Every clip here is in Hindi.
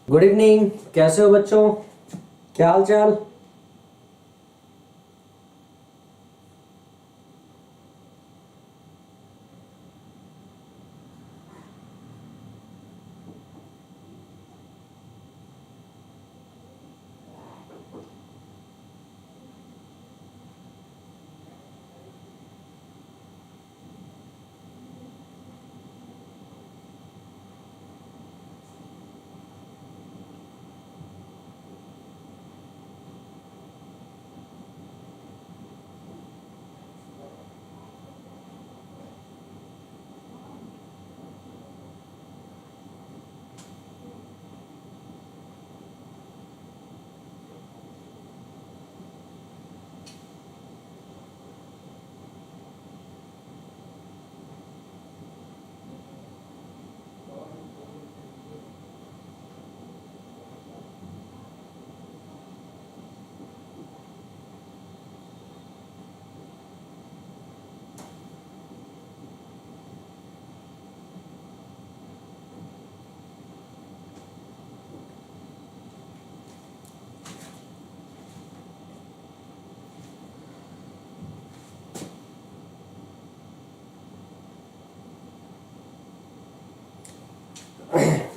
Good evening. कैसे हो बच्चों? क्या हाल चाल?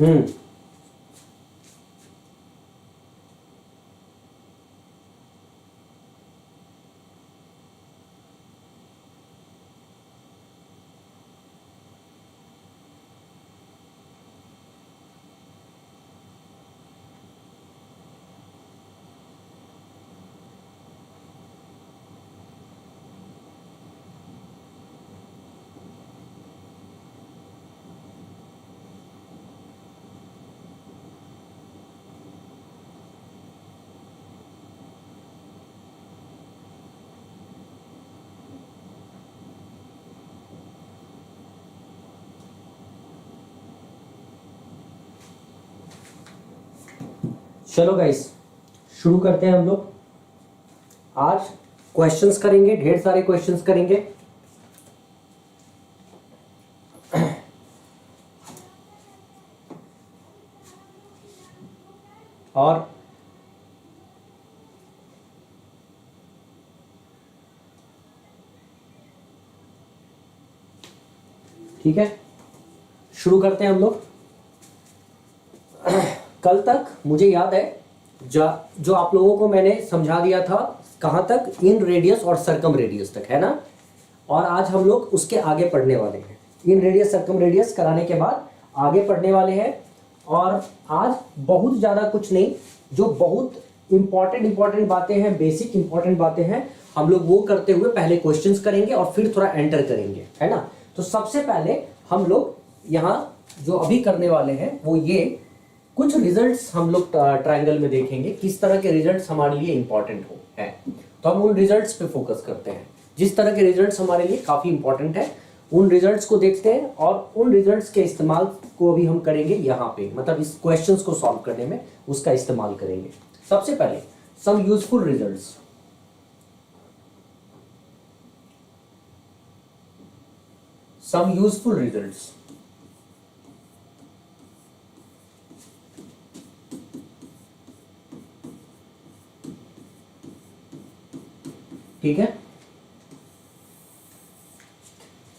हम्म। चलो गाइस, शुरू करते हैं हम लोग। आज क्वेश्चंस करेंगे, ढेर सारे क्वेश्चंस करेंगे। और ठीक है, शुरू करते हैं हम लोग। कल तक मुझे याद है जो आप लोगों को मैंने समझा दिया था, कहाँ तक? इन रेडियस और सरकम रेडियस तक, है ना। और आज हम लोग उसके आगे पढ़ने वाले हैं। इन रेडियस सरकम रेडियस कराने के बाद आगे पढ़ने वाले हैं। और आज बहुत ज़्यादा कुछ नहीं, जो बहुत इंपॉर्टेंट बातें हैं, बेसिक इंपॉर्टेंट बातें हैं, हम लोग वो करते हुए पहले क्वेश्चंस करेंगे और फिर थोड़ा एंटर करेंगे, है ना। तो सबसे पहले हम लोग यहाँ जो अभी करने वाले हैं वो ये कुछ रिजल्ट्स हम लोग ट्रायंगल में देखेंगे, किस तरह के रिजल्ट्स हमारे लिए इंपॉर्टेंट हो है। तो हम उन रिजल्ट्स पे फोकस करते हैं, जिस तरह के रिजल्ट्स हमारे लिए काफी इंपॉर्टेंट है उन रिजल्ट्स को देखते हैं। और उन रिजल्ट्स के इस्तेमाल को भी हम करेंगे यहाँ पे, मतलब इस क्वेश्चंस को सॉल्व करने में उसका इस्तेमाल करेंगे। सबसे पहले some useful results. Some useful results. ठीक है,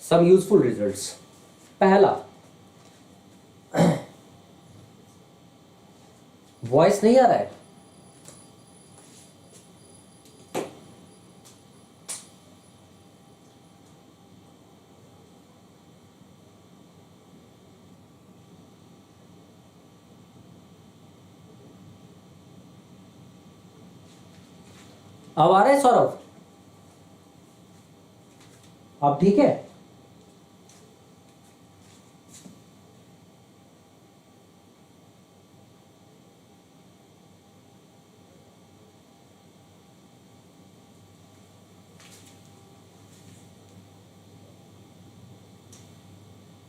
सम यूजफुल रिजल्ट्स। पहला, वॉइस नहीं आ रहा है? अब आ रहा है सौरभ? अब ठीक है?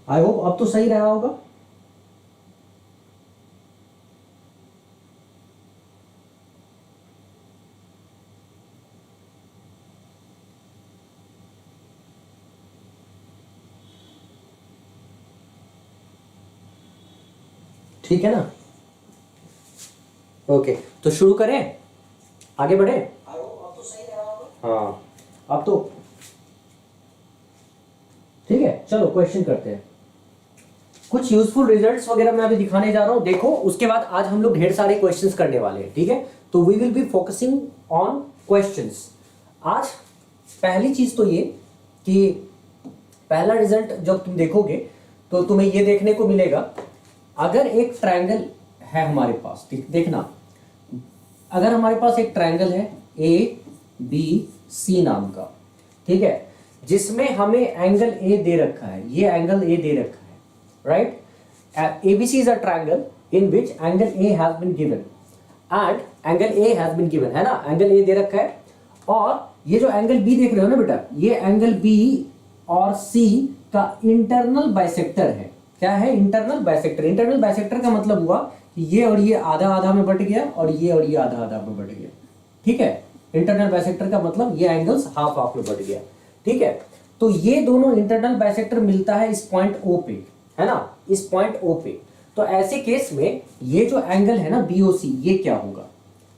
आई होप अब तो सही रहा होगा। ठीक है ना। ओके, तो शुरू करें, आगे बढ़े। हाँ अब तो ठीक है, चलो क्वेश्चन करते हैं। कुछ यूजफुल रिजल्ट्स वगैरह मैं अभी दिखाने जा रहा हूं, देखो। उसके बाद आज हम लोग ढेर सारे क्वेश्चंस करने वाले हैं, ठीक है। तो we will be focusing on questions आज। पहली चीज तो ये कि पहला रिजल्ट जब तुम देखोगे तो तुम्हें ये देखने को मिलेगा, अगर एक ट्रायंगल है हमारे पास, देखना, अगर हमारे पास एक ट्रायंगल है ABC नाम का, ठीक है, जिसमें हमें एंगल ए दे रखा है, ये एंगल ए दे रखा है, right. ABC is a triangle in which angle A has been given and angle A has been given, है ना, एंगल A दे रखा है। और ये जो एंगल B देख रहे हो ना बेटा, ये एंगल B और C का इंटरनल बाइसेक्टर है। क्या है? Internal bisector. इंटरनल बाइसेक्टर का मतलब हुआ कि ये और ये आधा आधा में बट गया और ये आधा आधा में बट गया, ठीक है। इंटरनल बाइसेक्टर का मतलब ये एंगल्स हाफ हाफ में बट गया, ठीक है। तो ये दोनों इंटरनल बाइसेक्टर मिलता है इस पॉइंट O पे, है ना, इस पॉइंट O पे। तो ऐसे केस में ये जो एंगल है ना BOC, ये क्या होगा?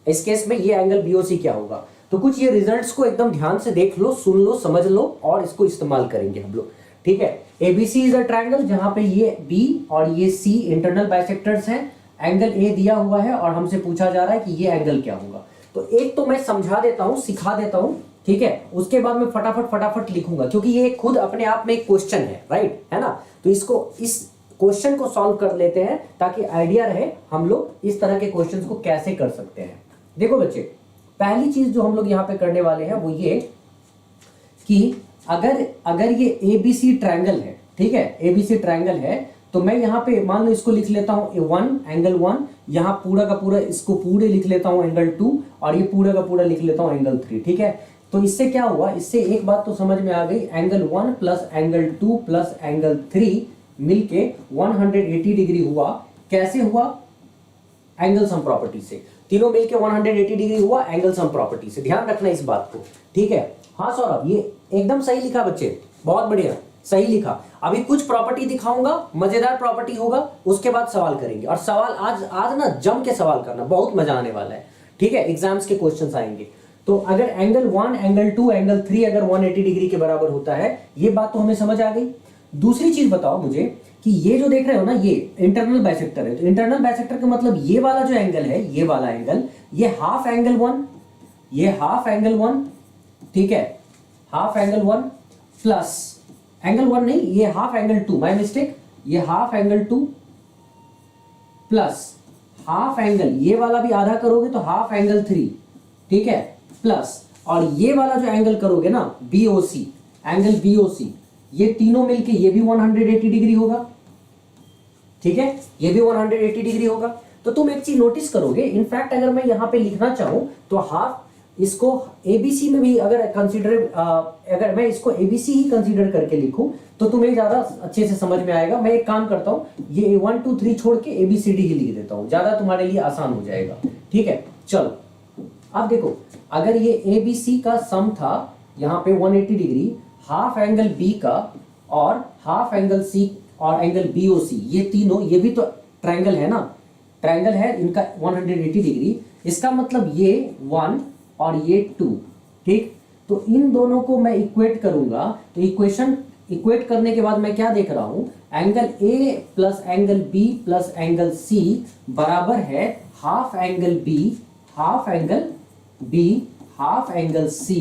इस केस में ये एंगल BOC क्या होगा? तो कुछ ये रिजल्ट्स को एकदम ध्यान से देख लो, सुन लो, समझ लो और इसको इस्तेमाल करेंगे हम लोग, ठीक है। ABC इज अ ट्रायंगल जहां पे ये B और ये C इंटरनल बाइसेक्टर्स हैं, एंगल A दिया हुआ है और हमसे पूछा जा रहा है कि ये एंगल क्या होगा। तो एक तो मैं समझा देता हूं, सिखा देता हूं, ठीक है। उसके बाद मैं फटाफट लिखूंगा क्योंकि ये खुद अपने आप में एक क्वेश्चन है, राइट, है ना। तो इसको, इस क्वेश्चन को सॉल्व कर लेते हैं ताकि आइडिया रहे हम लोग इस तरह के क्वेश्चंस को कैसे कर सकते हैं। देखो बच्चे, पहली चीज जो हम लोग यहाँ पे करने वाले हैं वो ये कि अगर ये ABC ट्रायंगल है, ठीक है, ABC ट्रायंगल है, तो मैं यहाँ पे मान लो इसको लिख लेता हूँ A1 एंगल 1, यहाँ पूरा का पूरा इसको पूरे लिख लेता हूँ एंगल 2 और ये पूरा का पूरा लिख लेता हूँ एंगल 3, ठीक है। तो इससे क्या हुआ? इससे एक बात तो समझ में आ गई, angle 1 plus angle 2 plus angle 3 मिलके 180 डिग्री हुआ। कैसे हुआ? एंगल सम प्रॉपर्टी से। तीनों मिलके 180 डिग्री हुआ एंगल सम प्रॉपर्टी से। ध्यान रखना इस बात को, ठीक है। हाँ सौरभ, ये एकदम सही लिखा बच्चे, बहुत बढ़िया, सही लिखा। अभी कुछ प्रॉपर्टी दिखाऊंगा, मजेदार प्रॉपर्टी होगा, उसके बाद सवाल करेंगे। और सवाल आज ना जम के सवाल करना, बहुत मजा आने वाला है, ठीक है। एग्जाम्स के क्वेश्चंस आएंगे। तो अगर एंगल 1 एंगल 2 एंगल 3 अगर 180 डिग्री के बराबर होता है, ये बात तो हमें समझ आ गई। दूसरी चीज बताओ मुझे कि ये जो देख रहे हो ना, ये इंटरनल बाइसेक्टर है। तो इंटरनल बाइसेक्टर का मतलब ये वाला जो एंगल है, ये वाला एंगल, ये हाफ एंगल 1, ये हाफ एंगल 1, ठीक है, हाफ एंगल 1 प्लस एंगल 1 नहीं, ये हाफ एंगल 2, माय मिस्टेक, ये half angle 2 plus half angle, ये वाला भी आधा करोगे तो हाफ एंगल 3, ठीक है, प्लस और ये वाला जो एंगल करोगे ना BOC, एंगल BOC, ये तीनों मिलके ये भी 180 डिग्री होगा, ठीक है, ये भी 180 डिग्री होगा। तो तुम एक चीज नोटिस करोगे, इनफैक्ट अगर मैं यहां पे लिखना चाहूं तो हाफ, इसको ABC में भी अगर कंसीडर, अगर मैं इसको ABC ही कंसीडर करके लिखूं तो तुम्हें ज्यादा अच्छे से समझ में आएगा। मैं एक काम करता हूं, ये 1 2 3 छोड़ के ABCD ही लिख देता हूं, ज्यादा तुम्हारे लिए आसान हो जाएगा, ठीक है। चलो अब देखो, अगर ये ABC का सम था यहाँ पे 180 डिग्री, हाफ एंगल B का और हाफ एंगल C और एंगल BOC, ये तीनों, ये भी तो ट्रायंगल है ना, ट्रायंगल है, इनका 180 डिग्री, इसका मतलब ये 1 और ये 2, ठीक। तो इन दोनों को मैं इक्वेट करूंगा, तो इक्वेशन इक्वेट करने के बाद मैं क्या देख रहा हूं, angle A plus angle B plus angle C बराबर है half angle B, half angle B, half angle C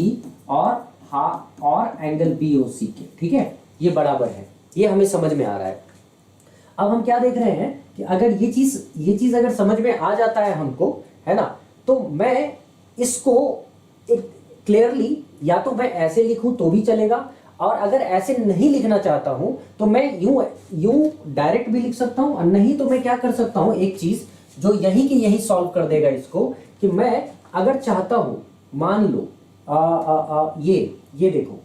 और एंगल BOC के, ठीक है, ये बराबर है। ये हमें समझ में आ रहा है। अब हम क्या देख रहे हैं कि अगर ये चीज अगर समझ में आ जाता है हमको, है ना, तो मैं इसको एक क्लियरली, या तो मैं ऐसे लिखूं तो भी चलेगा, और अगर ऐसे नहीं लिखना चाहता हूं तो मैं यूं डायरेक्ट भी लिख सकता हूं, और नहीं तो मैं क्या कर सकता हूं, एक चीज जो यही की यही सॉल्व कर देगा इसको, कि मैं अगर चाहता हूं, मान लो ये देखो,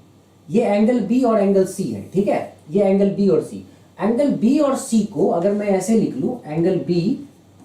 ये एंगल B और एंगल C है, ठीक है, ये एंगल B और C, एंगल B और C को अगर मैं ऐसे लिख लूं, एंगल B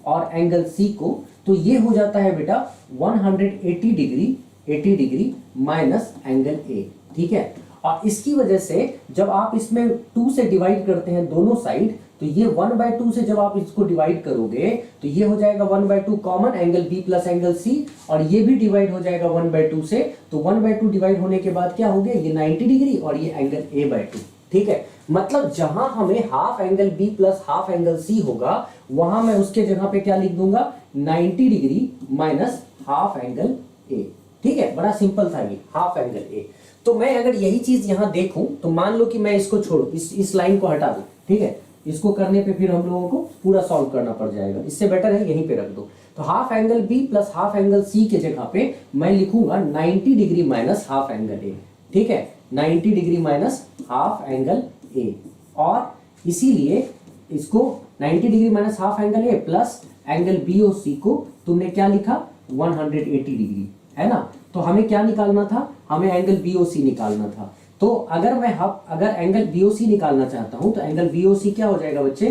और एंगल C को, तो ये हो जाता है बेटा 180 degree, 80 degree minus angle A, ठीक है। और इसकी वजह से जब आप इसमें 2 से डिवाइड करते हैं दोनों साइड, तो ये 1/2 से जब आप इसको डिवाइड करोगे तो ये हो जाएगा 1/2 common angle B plus angle C, और ये भी डिवाइड हो जाएगा 1/2 से, तो 1/2 डिवाइड होने के बाद क्या हो गया, ये 90 डिग्री और ये एंगल a/2। ठीक है, मतलब जहां हमें half angle B plus half angle C होगा वहां मैं उसके जगह पे क्या लिख दूंगा, 90 degree minus half angle A. ठीक है, बड़ा सिंपल था ये, हाफ एंगल ए। तो मैं अगर यही चीज यहां देखूं तो मान लो कि मैं इसको छोड़ू, इस लाइन को हटा दूं। ठीक है, इसको करने पे फिर हम लोगों को पूरा सॉल्व करना पड़ जाएगा, इससे बेटर है यहीं पे रख दो। तो half angle B plus half angle C के जगह पे मैं लिखूंगा 90 degree minus half angle A. ठीक है, 90 degree minus half angle A, और इसीलिए इसको 90 degree minus half angle A plus angle B और सी को तुमने क्या लिखा, 180 डिग्री, है ना। तो हमें क्या निकालना था, हमें एंगल बी ओ सी निकालना था। तो अगर मैं अगर एंगल बी ओ सी निकालना चाहता हूं तो एंगल बी ओ सी क्या हो जाएगा बच्चे,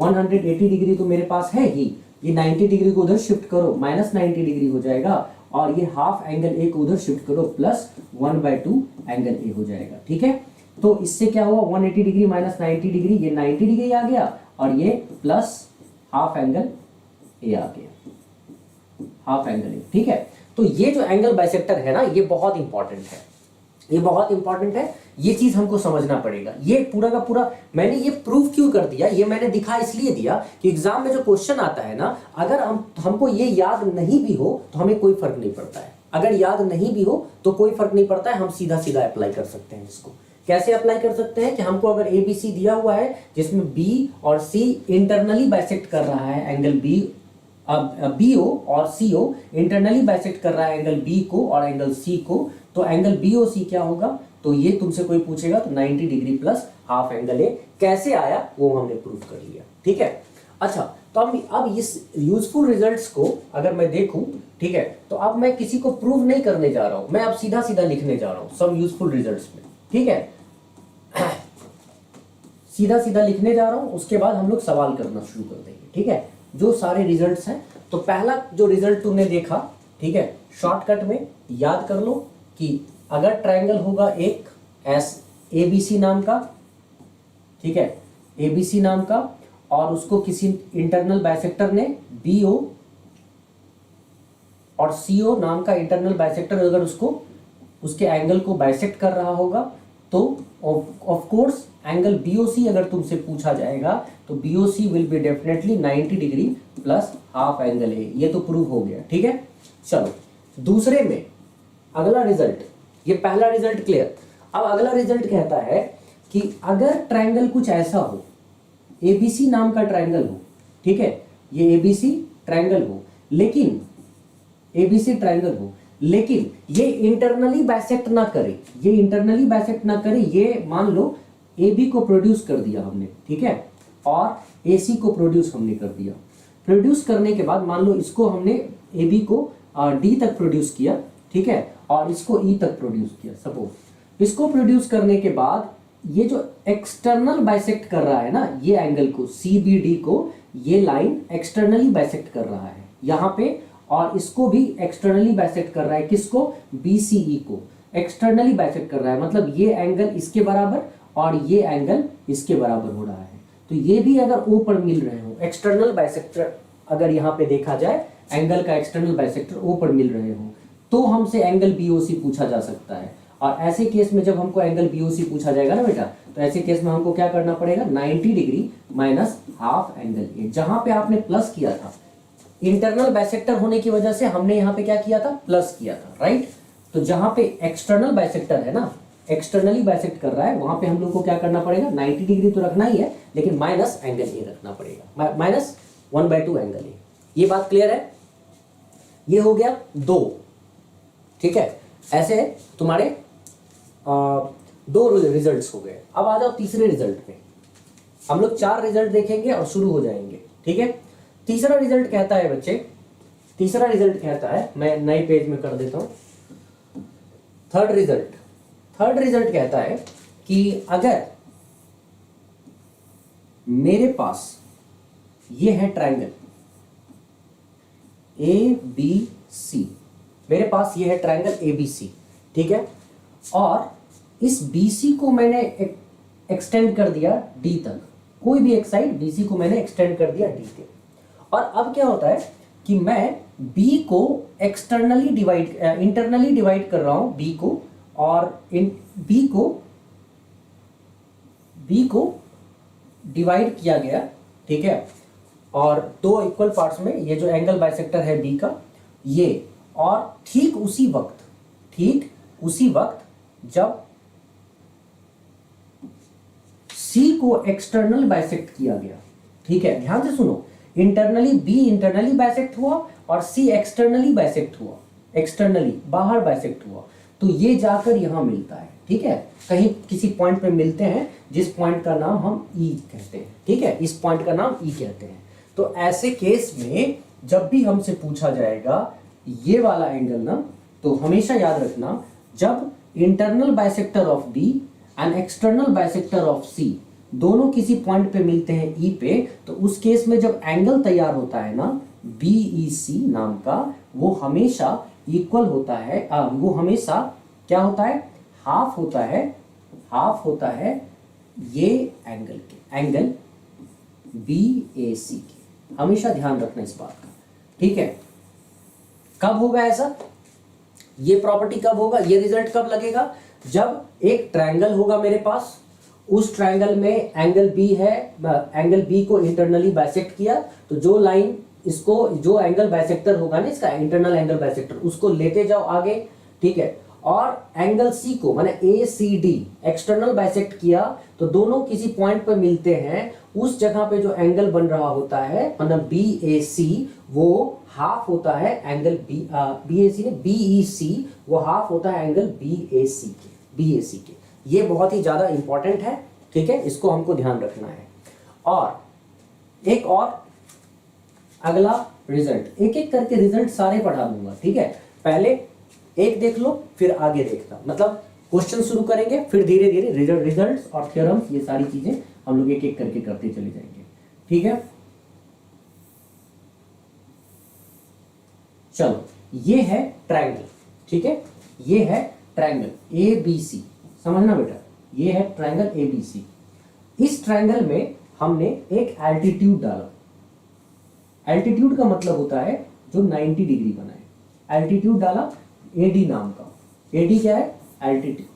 180 डिग्री तो मेरे पास है ही, ये 90 डिग्री को उधर शिफ्ट करो, माइनस 90 डिग्री हो जाएगा, और ये हाफ एंगल ए को उधर शिफ्ट करो, प्लस 1/2 एंगल ए हो जाएगा। ठीक है, तो इससे क्या हुआ, 180 डिग्री माइनस 90 डिग्री, ये 90 डिग्री आ गया, और ये प्लस हाफ एंगल ए आ गया, हाफ एंगल ए। ठीक है, तो ये जो एंगल बाइसेक्टर है ना, ये बहुत इंपॉर्टेंट है, ये बहुत इंपॉर्टेंट है, ये चीज हमको समझना पड़ेगा। ये पूरा का पूरा मैंने ये प्रूफ क्यों कर दिया, ये मैंने दिखा इसलिए दिया कि एग्जाम में जो क्वेश्चन आता है ना, अगर हमको ये याद नहीं भी हो तो हमें कोई फर्क नहीं पड़ता है। अगर याद नहीं भी हो तो कोई फर्क नहीं पड़ता है, हम सीधा सीधा अप्लाई कर सकते हैं इसको। कैसे अप्लाई कर सकते हैं कि हमको अगर ए बी सी दिया हुआ है जिसमें बी और सी इंटरनली बाइसेक्ट कर रहा है एंगल बी, बी ओ और सी ओ इंटरनली बाइसेक्ट कर रहा है एंगल बी को और एंगल सी को, तो एंगल बी ओ सी क्या होगा, तो ये तुमसे कोई पूछेगा तो 90 डिग्री प्लस हाफ एंगल ए। कैसे आया वो हमने प्रूफ कर लिया। ठीक है, अच्छा तो अब इस यूजफुल रिजल्ट्स को अगर मैं देखूं, ठीक है, तो अब मैं किसी को प्रूव नहीं करने जा रहा हूं, मैं अब सीधा सीधा लिखने जा रहा हूं सब यूजफुल रिजल्ट्स में। ठीक है, सीधा सीधा लिखने जा रहा हूं, उसके बाद हम लोग सवाल करना शुरू कर देंगे। ठीक है, जो सारे रिजल्ट्स हैं, तो पहला जो रिजल्ट तुमने देखा, ठीक है, शॉर्टकट में याद कर लो कि अगर ट्रायंगल होगा एक एस एबीसी नाम का, ठीक है, एबीसी नाम का, और उसको किसी इंटरनल बाइसेक्टर ने बीओ और सीओ नाम का इंटरनल बाइसेक्टर अगर उसके एंगल को बाइसेक्ट कर रहा होगा, तो ऑफ कोर्स एंगल बीओसी अगर तुमसे पूछा जाएगा तो BOC will be definitely 90 degree plus half angle ए। ये तो प्रूव हो गया। ठीक है, चलो दूसरे में अगला रिजल्ट, ये पहला रिजल्ट क्लियर। अब अगला रिजल्ट कहता है कि अगर ट्रायंगल कुछ ऐसा हो, एबीसी नाम का ट्रायंगल हो, ठीक है, ये एबीसी ट्रायंगल हो, लेकिन एबीसी ट्रायंगल हो लेकिन ये इंटरनली बाइसेक्ट ना करे, ये इंटरनली बाइसेक्ट ना करे, ये मान लो AB को प्रोड्यूस कर दिया हमने, ठीक है, और AC को प्रोड्यूस हमने कर दिया। प्रोड्यूस करने के बाद मान लो इसको हमने AB को D तक प्रोड्यूस किया, ठीक है, और इसको E तक प्रोड्यूस किया। सपोज इसको प्रोड्यूस करने के बाद ये जो एक्सटर्नल बाइसेक्ट कर रहा है ना, ये एंगल को CBD को, ये लाइन एक्सटर्नली बाइसेक्ट कर रहा है यहाँ पे, और इसको भी एक्सटर्नली बाइसेक्ट कर रहा है, किसको, BCE को एक्सटर्नली बाइसेक्ट कर रहा है, मतलब ये एंगल इसके बराबर और ये एंगल इसके बराबर हो रहा है। तो ये भी अगर O पर मिल रहे हो, एक्सटर्नल बाइसेक्टर अगर यहाँ पे देखा जाए, एंगल का एक्सटर्नल बाइसेक्टर O पर मिल रहे हो, तो हमसे एंगल BOC पूछा जा सकता है। और ऐसे केस में जब हमको एंगल BOC पूछा जाएगा ना बेटा, तो ऐसे केस में हमको क्या करना पड़ेगा, 90 डिग्री माइनस हाफ एंगल ए। जहां पे आपने प्लस किया था, इंटरनल बाइसेक्टर होने की वजह से हमने यहाँ पे क्या किया था, प्लस किया था, राइट। तो जहां पे एक्सटर्नल बाइसेक्टर है ना, एक्सटर्नली बाइसेक्ट कर रहा है, वहां पे हम लोग को क्या करना पड़ेगा, 90 डिग्री तो रखना ही है, लेकिन माइनस एंगल ए रखना पड़ेगा, माइनस 1/2 एंगल ए। ये बात क्लियर है। ये हो गया 2, ठीक है, ऐसे तुम्हारे 2 रिजल्ट्स हो गए। अब आ जाओ तीसरे रिजल्ट पे। हम लोग 4 रिजल्ट देखेंगे और शुरू हो जाएंगे, ठीक है। तीसरा रिजल्ट कहता है बच्चे, तीसरा रिजल्ट कहता है, मैं नए पेज में कर देता हूं, थर्ड रिजल्ट कहता है कि अगर मेरे पास ये है ट्रायंगल ABC, मेरे पास ये है ट्रायंगल ABC, ठीक है, और इस BC को मैंने एक्सटेंड कर दिया D तक, कोई भी एक साइड BC को मैंने एक्सटेंड कर दिया D तक। और अब क्या होता है कि मैं B को इंटरनली डिवाइड कर रहा हूं B को, और B को डिवाइड किया गया, ठीक है, और दो इक्वल पार्ट्स में, ये जो एंगल बाइसेक्टर है B का ये, और ठीक उसी वक्त जब C को एक्सटर्नल बाइसेक्ट किया गया, ठीक है, ध्यान से सुनो, इंटरनली B इंटरनली बाइसेक्ट हुआ और C एक्सटर्नली बाइसेक्ट हुआ, एक्सटर्नली बाहर बाइसेक्ट हुआ, तो ये जाकर यहां मिलता है, ठीक है, कहीं किसी पॉइंट पे मिलते हैं जिस पॉइंट का नाम हम E कहते हैं, ठीक है, इस पॉइंट का नाम E कहते हैं। तो ऐसे केस में जब भी हमसे पूछा जाएगा ये वाला एंगल ना, तो हमेशा याद रखना, जब internal bisector of B and external bisector of C दोनों किसी पॉइंट पे मिलते हैं E पे, तो उस केस में जब एंगल तैयार होता है ना BEC नाम का, वो हमेशा इक्वल होता है, वो हमेशा क्या होता है, हाफ होता है ये एंगल के, एंगल BAC के। हमेशा ध्यान रखना इस बात का, ठीक है। कब होगा ऐसा, ये प्रॉपर्टी कब होगा, ये रिजल्ट कब लगेगा, जब एक ट्रायंगल होगा मेरे पास, उस ट्रायंगल में एंगल B है, एंगल B को इंटरनली बाइसेक्ट किया, तो जो लाइन इसको, जो एंगल बाइसेक्टर होगा ना इसका, इंटरनल एंगल बाइसेक्टर, उसको लेते जाओ आगे, ठीक है, और एंगल C को मैंने ACD एक्सटर्नल बाइसेक्ट किया, तो दोनों किसी पॉइंट पर मिलते हैं, उस जगह पे जो एंगल बन रहा होता है मतलब BAC, वो हाफ होता है एंगल BAC ने BEC, वो हाफ होता है एंगल BAC के। ये बहुत ही ज्यादा इंपॉर्टेंट है, ठीक है, इसको हमको ध्यान रखना है। और एक और अगला रिजल्ट, एक एक करके रिजल्ट सारे पढ़ा दूंगा, ठीक है, पहले एक देख लो फिर आगे देखना, मतलब क्वेश्चन शुरू करेंगे फिर धीरे धीरे रिजल्ट्स और थ्योरम्स, ये सारी चीजें हम लोग एक एक करके करते चले जाएंगे, ठीक है। चलो, ये है ट्रायंगल, ठीक है, ये है ट्रायंगल ABC, समझना बेटा, ये है ट्रायंगल ABC। इस ट्रायंगल में हमने एक एल्टीट्यूड डाला, एल्टीट्यूड का मतलब होता है जो 90 डिग्री बनाए, एल्टीट्यूड डाला AD नाम का, AD क्या है, एल्टीट्यूड,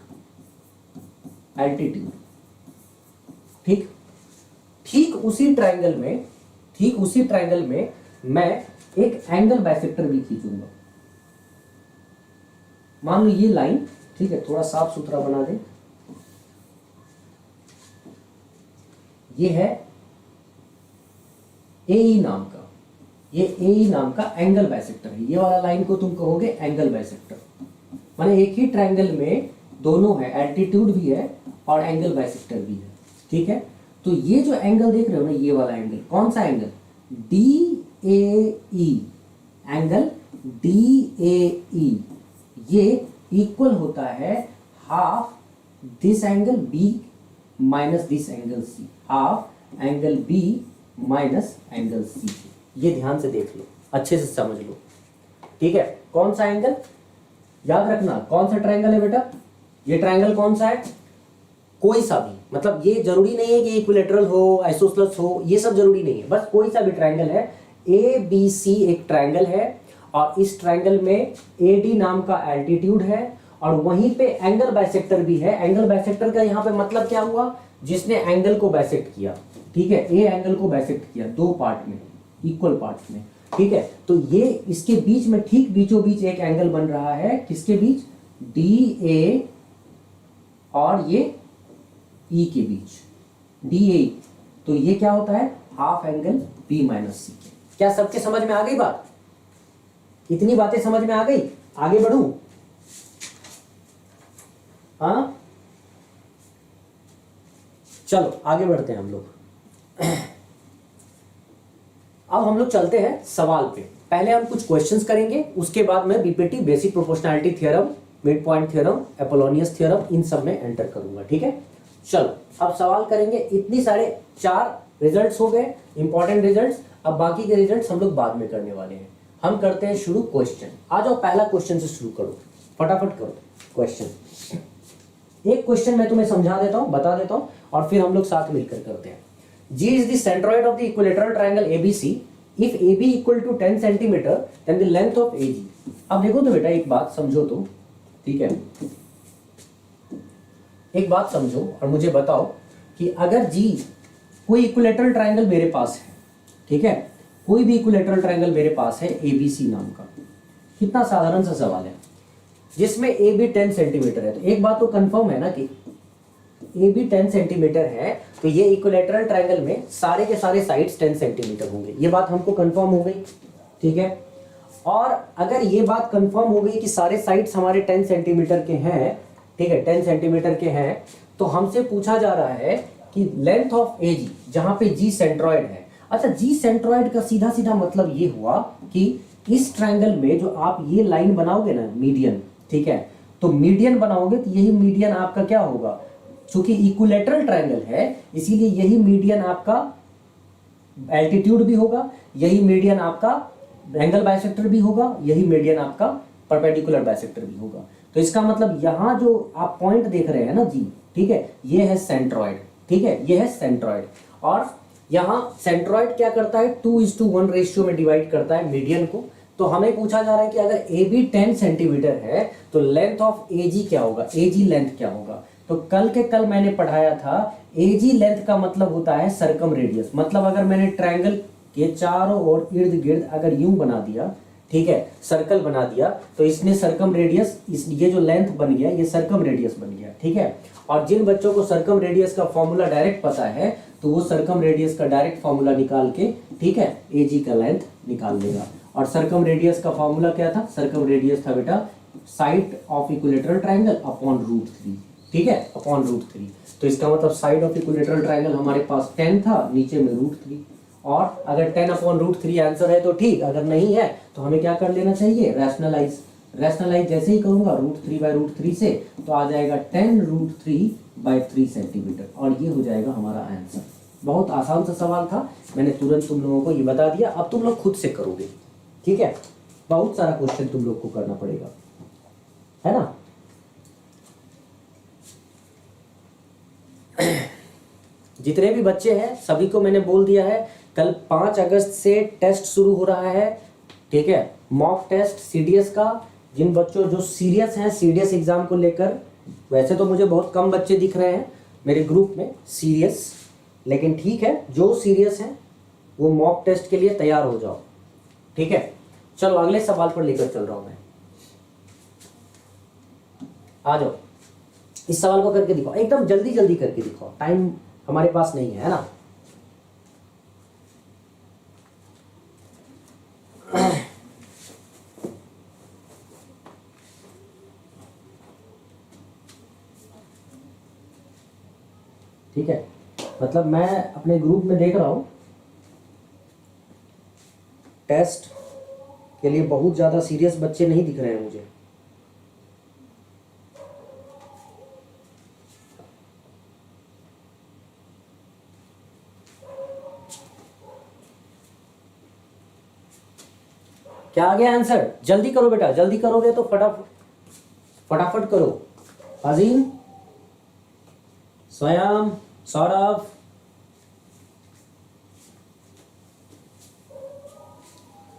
ठीक उसी ट्रायंगल में मैं एक एंगल बाइसेक्टर भी खींचूंगा। मान लो ये लाइन, ठीक है, थोड़ा साफ सुथरा बना दे, ये है AE नाम का, ये AE नाम का एंगल बाइसेक्टर है, ये वाला लाइन को तुम कहोगे एंगल बाइसेक्टर, माने एक ही ट्रायंगल में दोनों है, एल्टीट्यूड भी है और एंगल बाइसेक्टर भी है, ठीक है। तो ये जो एंगल देख रहे हो ना, ये वाला एंगल, कौन सा एंगल, DAE, एंगल DAE, ये इक्वल होता है half this angle B minus this angle C, half angle B minus angle C। ये ध्यान से देख लो, अच्छे से समझ लो, ठीक है। कौन सा एंगल, याद रखना, कौन सा ट्रायंगल है बेटा, ये ट्रायंगल कौन सा है, कोई सा भी, मतलब ये जरूरी नहीं है कि इक्विलेटरल हो, आइसोसेलेस हो, ये सब जरूरी नहीं है, बस कोई सा भी ट्रायंगल है, ABC एक ट्रायंगल है, और इस ट्रायंगल में AD नाम का एल्टीट्यूड है, और वहीं पे एंगल बाइसेक्टर भी है। एंगल बाइसेक्टर का यहाँ पे मतलब क्या हुआ, जिसने एंगल को बाइसेक्ट किया, ठीक है, A एंगल को बाइसेक्ट किया दो पार्ट में, इक्वल पार्ट्स में, ठीक है। तो ये इसके बीच में, ठीक बीचों बीच एक एंगल बन रहा है, किसके बीच, DA और ये E के बीच, DA, तो ये क्या होता है, half angle B minus C। क्या सबके समझ में आ गई बात, इतनी बातें समझ में आ गई, आगे बढ़ूं, हाँ, चलो आगे बढ़ते हैं हम लोग। अब हम लोग चलते हैं सवाल पे, पहले हम कुछ क्वेश्चंस करेंगे, उसके बाद मैं BPT, basic proportionality theorem, mid point theorem, Apollonius theorem, इन सब में एंटर करूंगा, ठीक है। चलो अब सवाल करेंगे, इतनी सारे 4 रिजल्ट्स हो गए, इंपॉर्टेंट रिजल्ट्स, अब बाकी के रिजल्ट्स हम लोग बाद में करने वाले हैं। हम करते हैं शुरू क्वेश्चन, आ जाओ पहला क्वेश्चन से शुरू करो, फटाफट करो क्वेश्चन। एक क्वेश्चन मैं तुम्हें समझा देता हूं, बता देता हूं, और फिर हम लोग साथ मिलकर करते हैं। G is the centroid of the equilateral triangle ABC. If AB equal to 10 centimeter, then the length of AG. अब देखो तो बेटा एक बात समझो तो, ठीक है, एक बात समझो और मुझे बताओ कि अगर G कोई इक्विलेटरल ट्रायंगल मेरे पास है, ठीक है, कोई भी इक्विलेटरल ट्रायंगल मेरे पास है ABC नाम का, कितना साधारण सा सवाल है, जिसमें AB 10 सेंटीमीटर है, तो एक बात तो कंफर्म है ना कि AB 10 सेंटीमीटर है, तो ये इक्विलेटरल ट्रायंगल में सारे के सारे साइड्स 10 सेंटीमीटर होंगे। ये बात हमको कंफर्म हो गई, ठीक है। और अगर ये बात कंफर्म हो गई कि सारे साइड्स हमारे 10 सेंटीमीटर के हैं, ठीक है, 10 सेंटीमीटर के हैं, तो हमसे पूछा जा रहा है कि लेंथ ऑफ AG, जहां पे G सेंट्रॉइड है। अच्छा, G सेंट्रॉइड का सीधा सीधा मतलब ये हुआ कि इस ट्रायंगल में जो आप ये लाइन बनाओगे ना, मीडियन, ठीक है, तो मीडियन बनाओगे तो यही मीडियन आपका क्या होगा, चूंकि इक्विलेटरल ट्रायंगल है इसीलिए यही मीडियन आपका एल्टीट्यूड भी होगा, यही मीडियन आपका एंगल बाइसेक्टर भी होगा, यही मीडियन आपका परपेंडिकुलर बाइसेक्टर भी होगा। तो इसका मतलब यहाँ जो आप पॉइंट देख रहे हैं ना जी, ठीक है, ये है सेंट्रॉइड, ठीक है, ये है सेंट्रॉइड। और यहाँ सेंट्रॉइड क्या करता है, 2:1 रेशियो में डिवाइड करता है मीडियन को। तो हमें पूछा जा रहा है कि अगर AB 10 सेंटीमीटर है तो लेंथ ऑफ AG क्या होगा, AG लेंथ क्या होगा। तो कल मैंने पढ़ाया था AG लेंथ का मतलब होता है सर्कम रेडियस। मतलब अगर मैंने ट्रायंगल के चारों ओर इर्द गिर्द अगर यूं बना दिया, ठीक है, सर्कल बना दिया, तो इसने सर्कम रेडियस, ये जो लेंथ बन गया ये सर्कम रेडियस बन गया, ठीक है। और जिन बच्चों को सर्कम रेडियस का फॉर्मूला डायरेक्ट पता है तो वो सर्कम रेडियस का डायरेक्ट फॉर्मूला निकाल के, ठीक है, AG का लेंथ निकाल लेगा। और सर्कम रेडियस का फॉर्मूला क्या था, सर्कम रेडियस था बेटा side of equilateral triangle upon √3, ठीक है, अपॉन √3। तो इसका मतलब साइड ऑफ इक्विलेटरल ट्रायंगल हमारे पास 10 था, नीचे में √3। और अगर 10 अपॉन √3 आंसर है तो ठीक, अगर नहीं है तो हमें क्या कर लेना चाहिए, रैशनलाइज जैसे ही करूंगा √3/√3 से, तो आ जाएगा 10√3/3 सेंटीमीटर, और ये हो जाएगा हमारा आंसर। बहुत आसान सा सवाल था, मैंने तुरंत तुम लोगों को ये बता दिया। अब तुम लोग खुद से करोगे, ठीक है, बहुत सारा क्वेश्चन तुम लोग को करना पड़ेगा, है ना। जितने भी बच्चे हैं सभी को मैंने बोल दिया है, कल 5 अगस्त से टेस्ट शुरू हो रहा है, ठीक है, मॉक टेस्ट CDS का। जिन बच्चों जो सीरियस हैं CDS एग्जाम को लेकर, वैसे तो मुझे बहुत कम बच्चे दिख रहे हैं मेरे ग्रुप में सीरियस, लेकिन ठीक है, जो सीरियस हैं वो मॉक टेस्ट के लिए तैयार हो जाओ, ठीक है। चलो अगले सवाल पर लेकर चल रहा हूं मैं, आ जाओ। इस सवाल को करके दिखाओ, एकदम जल्दी जल्दी करके दिखाओ, टाइम हमारे पास नहीं है ना। ठीक है, मतलब मैं अपने ग्रुप में देख रहा हूं टेस्ट के लिए बहुत ज्यादा सीरियस बच्चे नहीं दिख रहे हैं मुझे। क्या आ गया आंसर, जल्दी करो बेटा, जल्दी करोगे तो फटाफट करो। अजीम, स्वयं, सौरभ,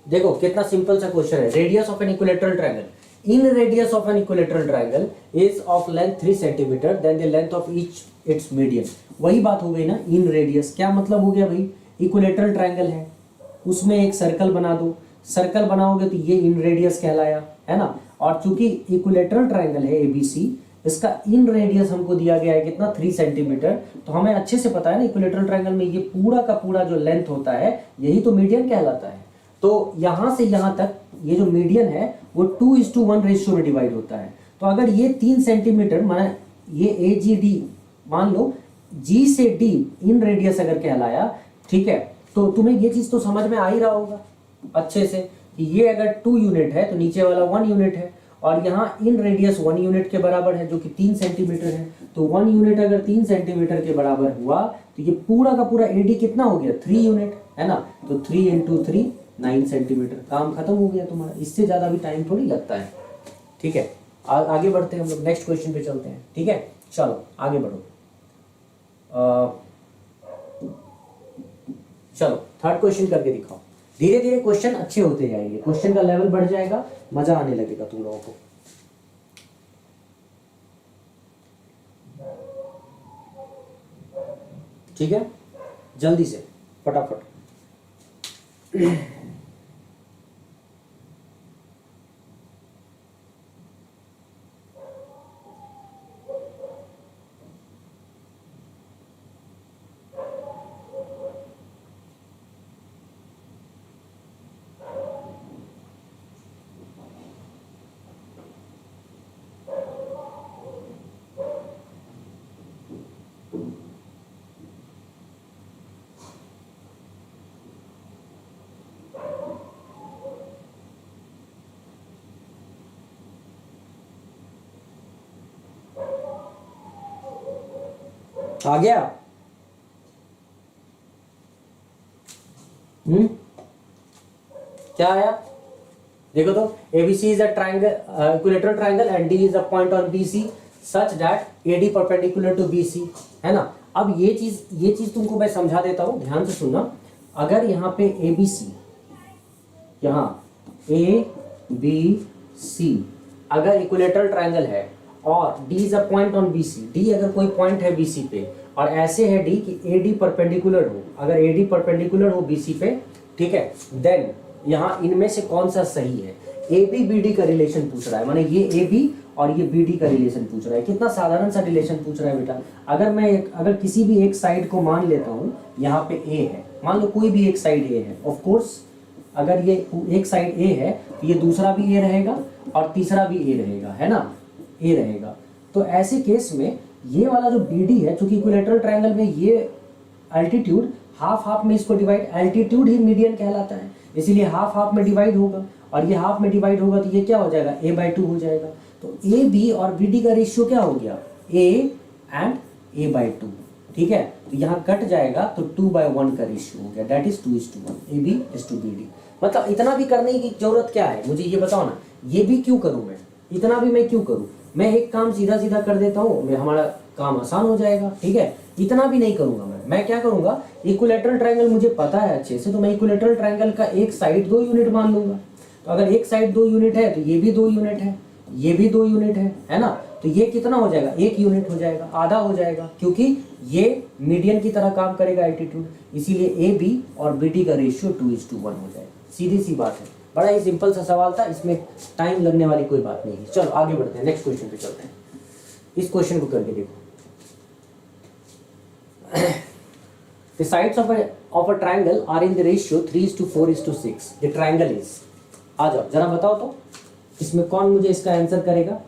देखो कितना सिंपल सा क्वेश्चन है। Radius of an equilateral triangle, in radius of an equilateral triangle is of length 3 centimetre, then the length of each its median. वही बात हो गई ना, इन रेडियस क्या मतलब हो गया भाई, इक्विलेटरल ट्रायंगल है उसमें एक सर्कल बना दो, सर्कल बनाओगे तो ये इन रेडियस कहलाया, है ना। और चूंकि इक्विलेटरल ट्रायंगल है ABC, इसका इन रेडियस हमको दिया गया है कितना, 3 सेंटीमीटर। तो हमें अच्छे से पता है ना इक्विलेटरल ट्रायंगल में ये पूरा का पूरा जो लेंथ होता है यही तो मीडियन कहलाता है। तो यहां से यहां तक ये जो मीडियन है वो 2:1 रेशियो में डिवाइड होता है। तो अगर ये 3 सेंटीमीटर माना ये AGD, मान लो G से D इन रेडियस अगर कहलाया, ठीक है, तो तुम्हें ये चीज तो समझ में आ ही रहा होगा अच्छे से कि ये अगर 2 यूनिट है तो नीचे वाला 1 यूनिट है, और यहाँ इन रेडियस 1 यूनिट के बराबर है जो कि 3 सेंटीमीटर है। तो 1 यूनिट अगर 3 सेंटीमीटर के बराबर हुआ तो ये पूरा का पूरा AD कितना हो गया, 3 यूनिट, है ना। तो 3 × 3 9 सेंटीमीटर, काम खत्म हो गया तुम्हारा। इससे ज्यादा भी टाइम थोड़ी लगता है, ठीक है। आगे बढ़ते हैं हम लोग, नेक्स्ट क्वेश्चन पे चलते हैं, ठीक है। चलो आगे बढ़ो। चलो थर्ड क्वेश्चन करके दिखाओ। धीरे धीरे क्वेश्चन अच्छे होते जाएंगे, क्वेश्चन का लेवल बढ़ जाएगा, मजा आने लगेगा तुम लोगों को। ठीक है, जल्दी से फटाफट। आ गया? क्या आया? देखो तो, ABC is a triangle, equilateral triangle and D is a point on BC such that AD perpendicular to BC, है ना। अब ये चीज तुमको मैं समझा देता हूं, ध्यान से सुनना। अगर यहाँ पे ABC, यहाँ ABC अगर इक्विलेटरल ट्रायंगल है और D is a point on BC, D अगर कोई पॉइंट है BC पे और ऐसे है D कि AD परपेंडिकुलर हो, अगर AD परपेंडिकुलर हो BC पे, ठीक है, देन यहाँ इनमें से कौन सा सही है। AB BD का रिलेशन पूछ रहा है, माने ये AB और ये BD का रिलेशन पूछ रहा है। कितना साधारण सा रिलेशन पूछ रहा है बेटा। अगर किसी भी एक साइड को मान लेता हूँ, यहाँ पे A है, मान लो कोई भी एक साइड A है, ऑफ कोर्स अगर ये एक साइड A है तो ये दूसरा भी A रहेगा और तीसरा भी A रहेगा, है ना, A रहेगा। तो ऐसे केस में ये वाला जो BD है, चूंकि इक्विलेटरल ट्रायंगल में ये एल्टीट्यूड हाफ हाफ में इसको डिवाइड, एल्टीट्यूड ही मीडियन कहलाता है, इसीलिए हाफ हाफ में डिवाइड होगा, और ये हाफ में डिवाइड होगा तो ये क्या हो जाएगा, A/2 हो जाएगा। तो AB और BD का रेशियो क्या हो गया, A एंड A/2, ठीक है। तो यहाँ कट जाएगा तो 2/1 का रेशियो हो गया, दैट इज 2:1, AB:BD। मतलब इतना भी करने की जरूरत क्या है, मुझे ये बताओ ना। ये भी क्यों करूं मैं, इतना भी मैं क्यों करूं, मैं एक काम सीधा सीधा कर देता हूँ, हमारा काम आसान हो जाएगा, ठीक है। इतना भी नहीं करूंगा मैं क्या करूंगा, इक्विलेटरल ट्रायंगल मुझे पता है अच्छे से, तो मैं इक्विलेटरल ट्रायंगल का एक साइड 2 यूनिट मान लूंगा। तो अगर एक साइड 2 यूनिट है तो ये भी 2 यूनिट है, ये भी 2 यूनिट है ना। तो ये कितना हो जाएगा, 1 यूनिट हो जाएगा, आधा हो जाएगा, क्योंकि ये मीडियन की तरह काम करेगा एल्टीट्यूड, इसीलिए AB और BD का रेशियो 2:1 हो जाएगा। सीधी सी बात है, बड़ा ही सिंपल सा सवाल था, इसमें टाइम लगने वाली कोई बात नहीं है। चलो आगे बढ़ते हैं, नेक्स्ट क्वेश्चन पे चलते हैं। इस क्वेश्चन को करके देखो। The sides of a triangle are in the ratio 3:4:6. The triangle is, आ जाओ जरा बताओ तो, इसमें कौन मुझे इसका आंसर करेगा।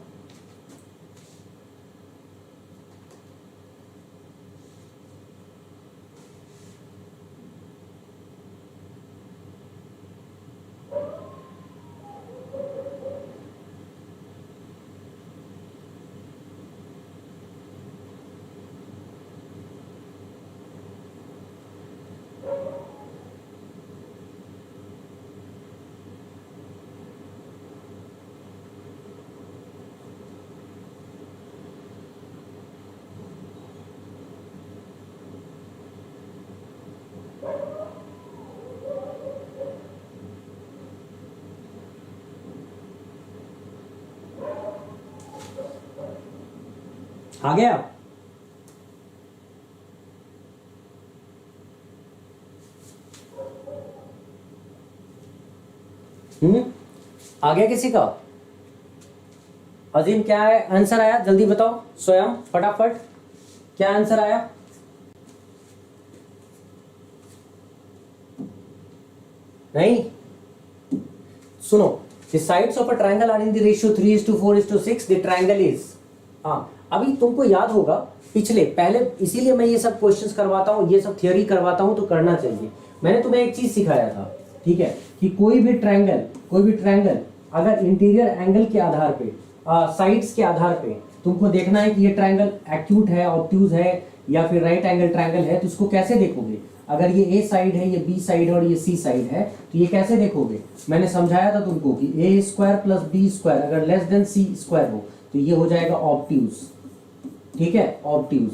आ गया? आ गया किसी का? अजीम क्या है आंसर आया, जल्दी बताओ स्वयं फटाफट, क्या आंसर आया। नहीं सुनो, the sides of a triangle are in the ratio 3:4:6, the triangle is, हाँ अभी तुमको याद होगा पिछले पहले, इसीलिए मैं ये सब क्वेश्चंस करवाता हूँ, ये सब थियोरी करवाता हूँ, तो करना चाहिए। मैंने तुम्हें एक चीज सिखाया था, ठीक है, कि कोई भी ट्रायंगल अगर इंटीरियर एंगल के आधार पे, साइड्स के आधार पे तुमको देखना है कि ये ट्रायंगल एक्यूट है, ऑब्ट्यूज है, या फिर राइट एंगल ट्रायंगल है, तो उसको कैसे देखोगे। अगर ये A साइड है, ये B साइड है और ये C साइड है, तो ये कैसे देखोगे। मैंने समझाया था तुमको कि A² + B² अगर लेस देन C² हो तो ये हो जाएगा ऑब्ट्यूज, ठीक है, ऑब्ट्यूज।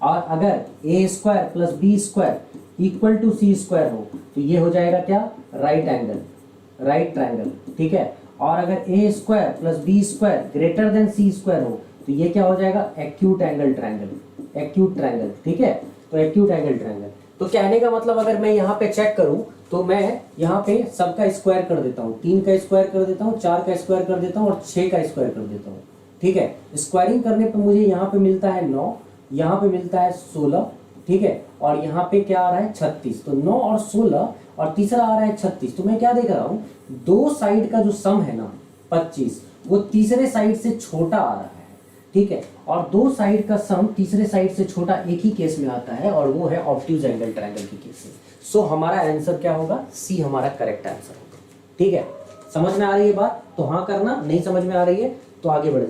और अगर A square plus B square equal to C square हो तो ये हो जाएगा क्या, राइट एंगल, राइट ट्रायंगल, ठीक है। और अगर A square plus B square greater than C square हो तो ये क्या हो जाएगा, acute angle triangle, acute triangle, ठीक है। तो एक्यूट एंगल ट्रायंगल, तो कहने का मतलब अगर मैं यहाँ पे चेक करूँ तो मैं यहाँ पे सबका स्क्वायर कर देता हूँ, 3 का स्क्वायर कर देता हूँ, 4 का स्क्वायर कर देता हूँ और 6 का स्क्वायर कर देता हूँ, ठीक है। स्क्वायरिंग करने पे मुझे यहाँ पे मिलता है 9, यहाँ पे मिलता है 16, ठीक है। और यहाँ पे क्या आ रहा है 36, तो 9 और 16 और तीसरा आ रहा है 36। तो मैं क्या देख रहा हूँ, दो साइड का जो सम है ना 25, वो तीसरे साइड से छोटा आ रहा है, ठीक है। और दो साइड का सम तीसरे साइड से छोटा एक ही केस में आता है और वो है ऑब्ट्यूज एंगल ट्रायंगल की केस में। सो हमारा आंसर क्या होगा, सी हमारा करेक्ट आंसर होगा, ठीक है। समझ में आ रही है बात तो हाँ करना, नहीं समझ में आ रही है तो आगे बढ़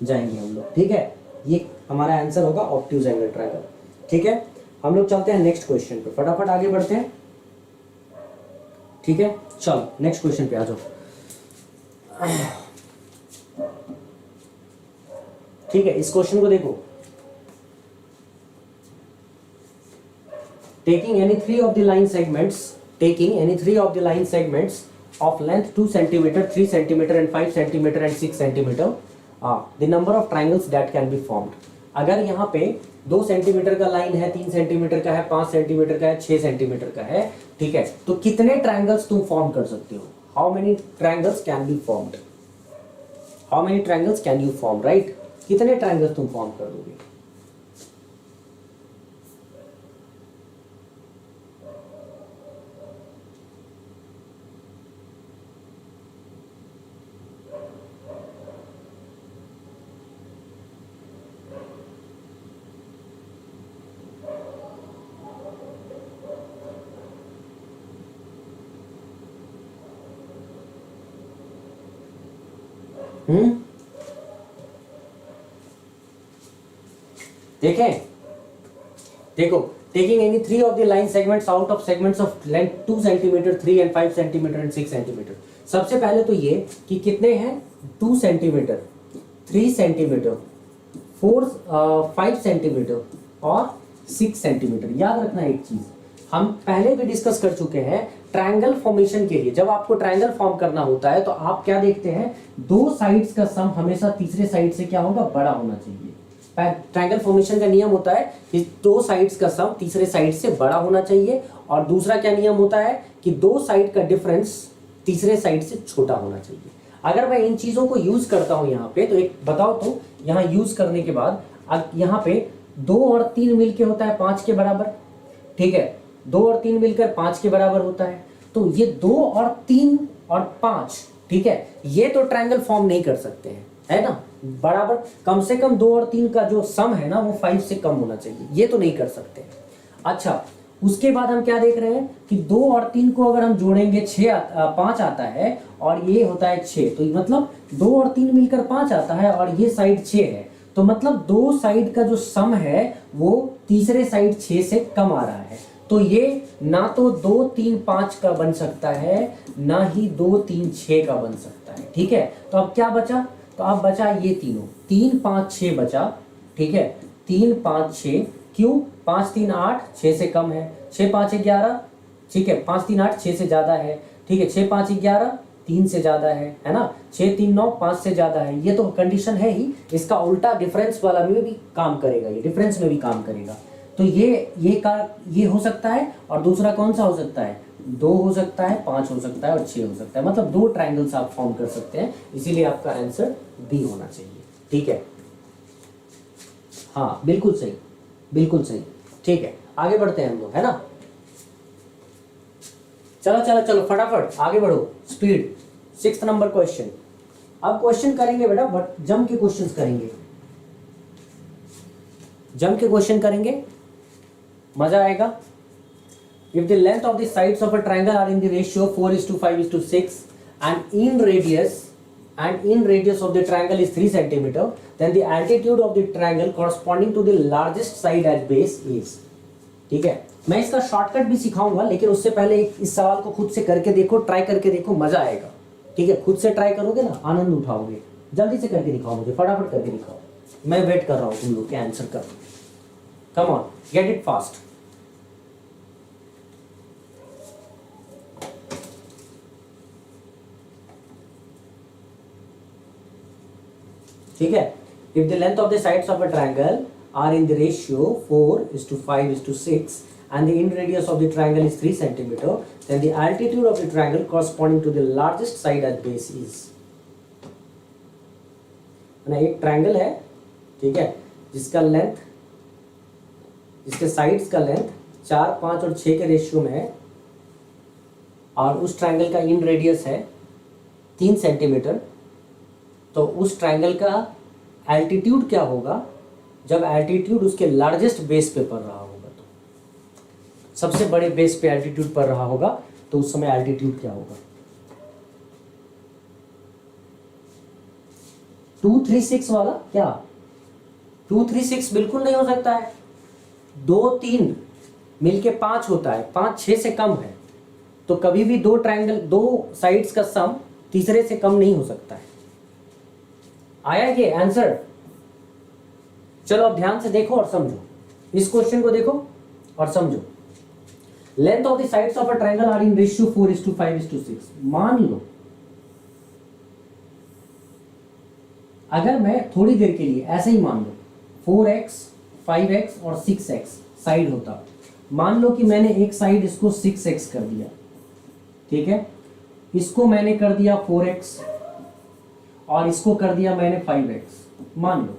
जाएंगे हम लोग, ठीक है। ये हमारा आंसर होगा ऑब्ट्यूज एंगल ट्रायंगल, ठीक है। हम लोग चलते हैं नेक्स्ट क्वेश्चन पे, फटाफट आगे बढ़ते हैं, ठीक है। चलो नेक्स्ट क्वेश्चन पे आ जाओ, ठीक है। इस क्वेश्चन को देखो, taking any three of the line segments of length 2 centimeter, 3 centimeter and 5 centimeter and 6 centimeter, the number of triangles that can be formed। अगर यहाँ पे 2 सेंटीमीटर का लाइन है, 3 सेंटीमीटर का है, 5 सेंटीमीटर का है, 6 सेंटीमीटर का है, ठीक है, तो कितने ट्रायंगल्स तुम फॉर्म कर सकते हो, how many triangles can be formed, how many triangles can you form, right. कितने ट्रायंगल्स तुम फॉर्म कर दोगे। देखें, देखो, taking any three of the line segments out of segments of length 2 centimetre, 3 and 5 centimetre and 6 centimetre. सबसे पहले तो ये कि कितने हैं, 2 सेंटीमीटर, 3 सेंटीमीटर, 5 सेंटीमीटर और 6 सेंटीमीटर। याद रखना एक चीज, हम पहले भी डिस्कस कर चुके हैं, ट्रायंगल फॉर्मेशन के लिए जब आपको ट्रायंगल फॉर्म करना होता है तो आप क्या देखते हैं, दो साइड्स का सम हमेशा तीसरे साइड से क्या होगा, बड़ा होना चाहिए। ट्रायंगल फॉर्मेशन का नियम होता है कि दो साइड्स का सम तीसरे साइड से बड़ा होना चाहिए, और दूसरा क्या नियम होता है कि दो साइड का डिफरेंस तीसरे साइड से छोटा होना चाहिए। अगर मैं इन चीजों को यूज करता हूं यहाँ पे, तो एक बताओ तो, यहाँ यूज करने के बाद यहाँ पे 2 और 3 मिलके होता है 5 के बराबर, ठीक है, 2 और 3 मिलकर 5 के बराबर होता है। तो ये 2 और 3 और 5, ठीक है, ये तो ट्रायंगल फॉर्म नहीं कर सकते हैं, है ना, बराबर। कम से कम 2 और 3 का जो सम है ना वो 5 से कम होना चाहिए, ये तो नहीं कर सकते। अच्छा, उसके बाद हम क्या देख रहे हैं कि 2 और 3 को अगर हम जोड़ेंगे 5 आता है और ये होता है 6, तो मतलब 2 और 3 मिलकर 5 आता है और ये साइड 6 है, तो मतलब दो साइड का जो सम है वो तीसरे साइड 6 से कम आ रहा है। तो ये ना तो 2 3 5 का बन सकता है, ना ही 2 3 6 का बन सकता है, ठीक है। तो अब क्या बचा, तो अब बचा ये तीनों, 3 5 6 बचा, ठीक है, 3 5 6, क्यों, 5 3 8, 6 से कम है, 6 5 11, ठीक है, 5 3 8 6 से ज्यादा है, ठीक है, 6 5 11 3 से ज्यादा है ना, 6 3 9 5 से ज्यादा है, ये तो कंडीशन है ही। इसका उल्टा डिफरेंस वाला में भी काम करेगा, ये डिफरेंस में भी काम करेगा। तो ये हो सकता है, और दूसरा कौन सा हो सकता है, 2 हो सकता है, 5 हो सकता है और 6 हो सकता है, मतलब 2 ट्रायंगल्स आप फॉर्म कर सकते हैं, इसीलिए आपका आंसर बी होना चाहिए, ठीक है। हाँ बिल्कुल सही, बिल्कुल सही, ठीक है। आगे बढ़ते हैं हम लोग, है ना, चलो चलो चलो फटाफट आगे बढ़ो, स्पीड। 6th नंबर क्वेश्चन, अब क्वेश्चन करेंगे बेटा, बट जम के क्वेश्चंस करेंगे, जम के क्वेश्चन करेंगे, मजा आएगा। If the length of the sides of a triangle are in the ratio 4:5:6 and in radius of the triangle is 3 centimeter, then the altitude of the triangle corresponding to the largest side at base is, ठीक है। मैं इसका शॉर्टकट भी सिखाऊंगा, लेकिन उससे पहले इस सवाल को खुद से करके देखो, ट्राई करके देखो, मजा आएगा, ठीक है। खुद से ट्राई करोगे ना, आनंद उठाओगे। जल्दी से करके दिखाओ मुझे, फटाफट करके दिखाओ, मैं वेट कर रहा हूं तुम लोग के आंसर का। Come on, get it fast. ठीक है, if the length of the sides of a triangle are in the ratio 4:5:6 and the in radius of the triangle is 3 centimeter, then the altitude of the triangle corresponding to the largest side at base is, ना एक ट्रायंगल है, ठीक है, जिसका लेंथ, जिसके साइड्स का लेंथ 4, 5 और 6 के रेशियो में है, और उस ट्रायंगल का इन रेडियस है 3 सेंटीमीटर, तो उस ट्रायंगल का एल्टीट्यूड क्या होगा जब एल्टीट्यूड उसके लार्जेस्ट बेस पे पड़ रहा होगा, तो सबसे बड़े बेस पे एल्टीट्यूड पड़ रहा होगा, तो उस समय एल्टीट्यूड क्या होगा। 236 वाला क्या, 236 बिल्कुल नहीं हो सकता है, 2 3 मिलके 5 होता है, 5 6 से कम है, तो कभी भी दो ट्रायंगल, दो साइड्स का सम तीसरे से कम नहीं हो सकता है। आया ये आंसर? चलो अब ध्यान से देखो और समझो, इस क्वेश्चन को देखो और समझो। Length of the sides of a triangle are in ratio 4:5:6। मान लो अगर मैं थोड़ी देर के लिए ऐसे ही मान लो 4x 5x और 6x साइड होता, मान लो कि मैंने एक साइड इसको 6x कर दिया, ठीक है, इसको मैंने कर दिया 4x और इसको कर दिया मैंने 5x, मान लो,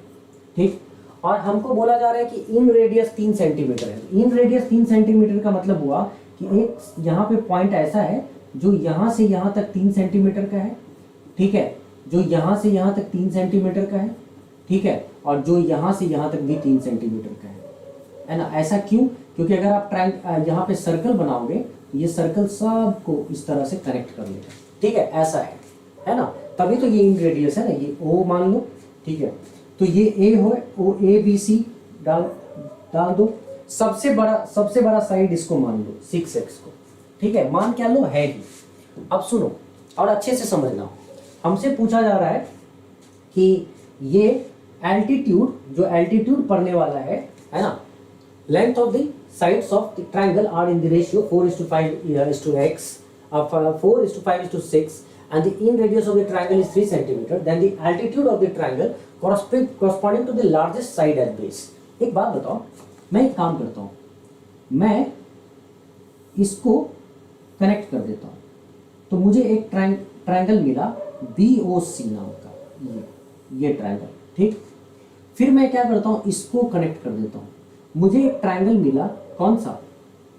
ठीक। और हमको बोला जा रहा है कि इन रेडियस 3 सेंटीमीटर है। इन रेडियस 3 सेंटीमीटर का मतलब हुआ कि एक यहाँ पे पॉइंट ऐसा है जो यहाँ से यहाँ तक 3 सेंटीमीटर का है, ठीक है, जो यहाँ से यहाँ तक 3 सेंटीमीटर का है, ठीक है, और जो यहाँ से यहाँ तक भी 3 सेंटीमीटर का है ना। ऐसा क्यों? क्योंकि अगर आप यहाँ पे सर्कल बनाओगे तो ये सर्कल सबको इस तरह से कनेक्ट कर लेगा, ठीक है, ऐसा है ना, तभी तो ये इन रेडियस है ना, ये O मान लो, ठीक है, तो ये A हो, O A B C डाल दो, सबसे बड़ा साइड इसको मान लो 6x को, ठीक है, मान क्या लो है ही। अब सुनो और अच्छे से समझना, हमसे पूछा जा रहा है कि ये एल्टीट्यूड, जो एल्टीट्यूड पढ़ने वाला है ना, length of the sides of the triangle are in the ratio 4:5:x, 4:5:6 and the in radius of the triangle is 3 centimeter, then the altitude of the triangle corresponding to the largest side at base। एक बात बताओ, मैं एक काम करता हूँ, मैं इसको कनेक्ट कर देता हूँ, तो मुझे एक ट्रायंगल मिला BOC नाम का, ये ट्रायंगल, ठीक। फिर मैं क्या करता हूँ, इसको कनेक्ट कर देता हूँ, मुझे एक ट्रायंगल मिला कौन सा,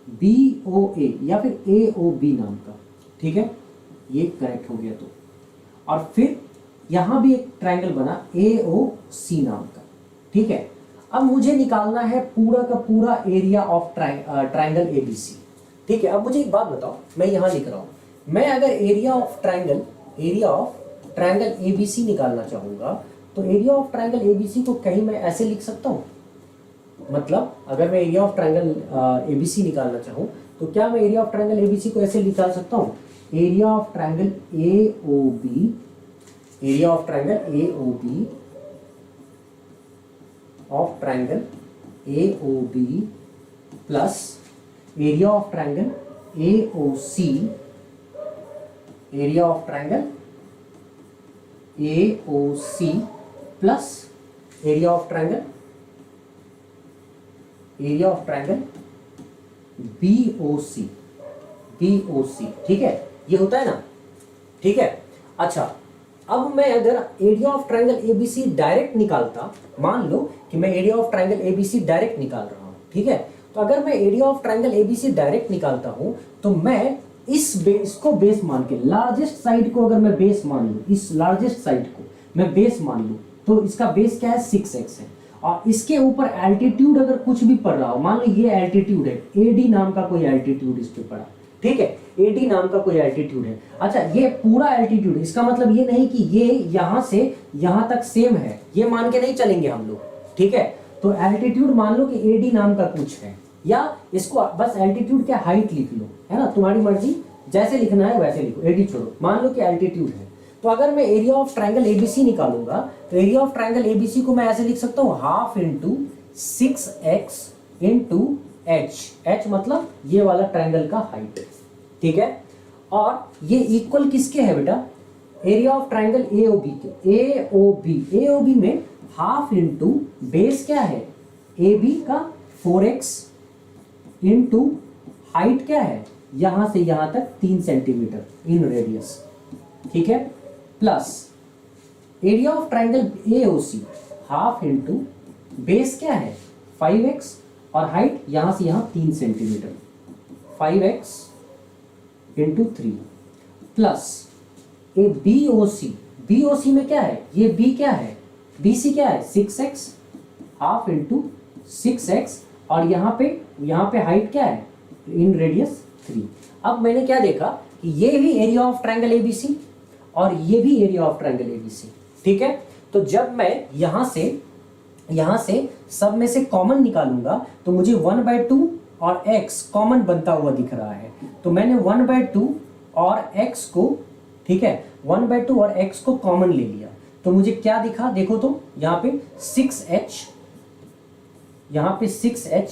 BOA या फिर AOB नाम का, ठीक है, ये कनेक्ट हो गया। तो और फिर यहां भी एक ट्रायंगल बना AOC नाम का, ठीक है। अब मुझे निकालना है पूरा का पूरा एरिया ऑफ ट्रायंगल ABC, ठीक है। अब मुझे एक बात बताओ, मैं यहां लिख रहा हूं, मैं अगर एरिया ऑफ ट्रायंगल ABC निकालना चाहूंगा, तो एरिया ऑफ ट्रायंगल ABC को कहीं मैं ऐसे लिख सकता हूं, मतलब अगर मैं एरिया ऑफ ट्रायंगल ABC निकालना चाहूं, तो क्या मैं एरिया ऑफ ट्रायंगल ABC को ऐसे निकाल सकता हूं, area of triangle AOB, area of triangle AOB plus area of triangle AOC, area of triangle AOC plus area of triangle BOC, ठीक है, ये होता है ना, ठीक है। अच्छा, अब मैं अगर area of triangle ABC direct निकालता, मान लो कि मैं area of triangle ABC direct निकाल रहा हूं, ठीक है, तो अगर मैं area of triangle ABC direct निकालता हूं, तो मैं इसको बेस मान के, लार्जेस्ट साइड को अगर मैं बेस मान लूं, इस लार्जेस्ट साइड को मैं बेस मान लूं, तो इसका बेस क्या है, 6x है, और इसके ऊपर एल्टीट्यूड अगर कुछ भी पड़ रहा हो, मान लो ये एल्टीट्यूड है, AD नाम का कोई एल्टीट्यूड इस पे पड़ा, ठीक है, AD नाम का कोई एल्टीट्यूड है। अच्छा, ये पूरा एल्टीट्यूड, इसका मतलब ये नहीं कि ये यहां से यहां तक सेम है, ये मान के नहीं चलेंगे हम लोग, ठीक है। तो एल्टीट्यूड मान लो कि AD नाम का कुछ है, या इसको बस एल्टीट्यूड क्या हाइट लिख लो, है ना, तुम्हारी मर्जी, जैसे लिखना है वैसे लिखो, AD छोड़ो, मान लो कि एल्टीट्यूड है। तो तो अगर मैं एरिया ऑफ ट्राइंगल एबीसी निकालूंगा तो एरिया ऑफ ट्राइंगल एबीसी को मैं ऐसे लिख सकता हूँ half into 6x into H मतलब ये वाला ट्राइंगल का हाइट, ठीक है। और ये इक्वल किसके है बेटा, एरिया ऑफ ट्राइंगल एओबी के, एओबी में हाफ इंटू बेस क्या है AB का 4x इंटू हाइट क्या है यहां से यहां तक 3 सेंटीमीटर इन रेडियस, ठीक है, plus area of triangle AOC half into base क्या है 5x और हाइट यहां से यहां 3 सेंटीमीटर, 5x इंटू 3 प्लस ए BOC में क्या है, ये B क्या है, BC क्या है 6x हाफ इंटू 6x और यहाँ पे हाइट क्या है इन रेडियस 3। अब मैंने क्या देखा कि ये भी एरिया ऑफ ट्राइंगल ABC और ये भी एरिया ऑफ ट्राइंगल ABC, ठीक है। तो जब मैं यहाँ से सब में से कॉमन निकालूंगा तो मुझे 1/2 और x कॉमन बनता हुआ दिख रहा है, तो मैंने 1/2 और x को, ठीक है, 1/2 और x को कॉमन ले लिया तो मुझे क्या दिखा, देखो तो यहाँ पे 6h, यहाँ पे 6h,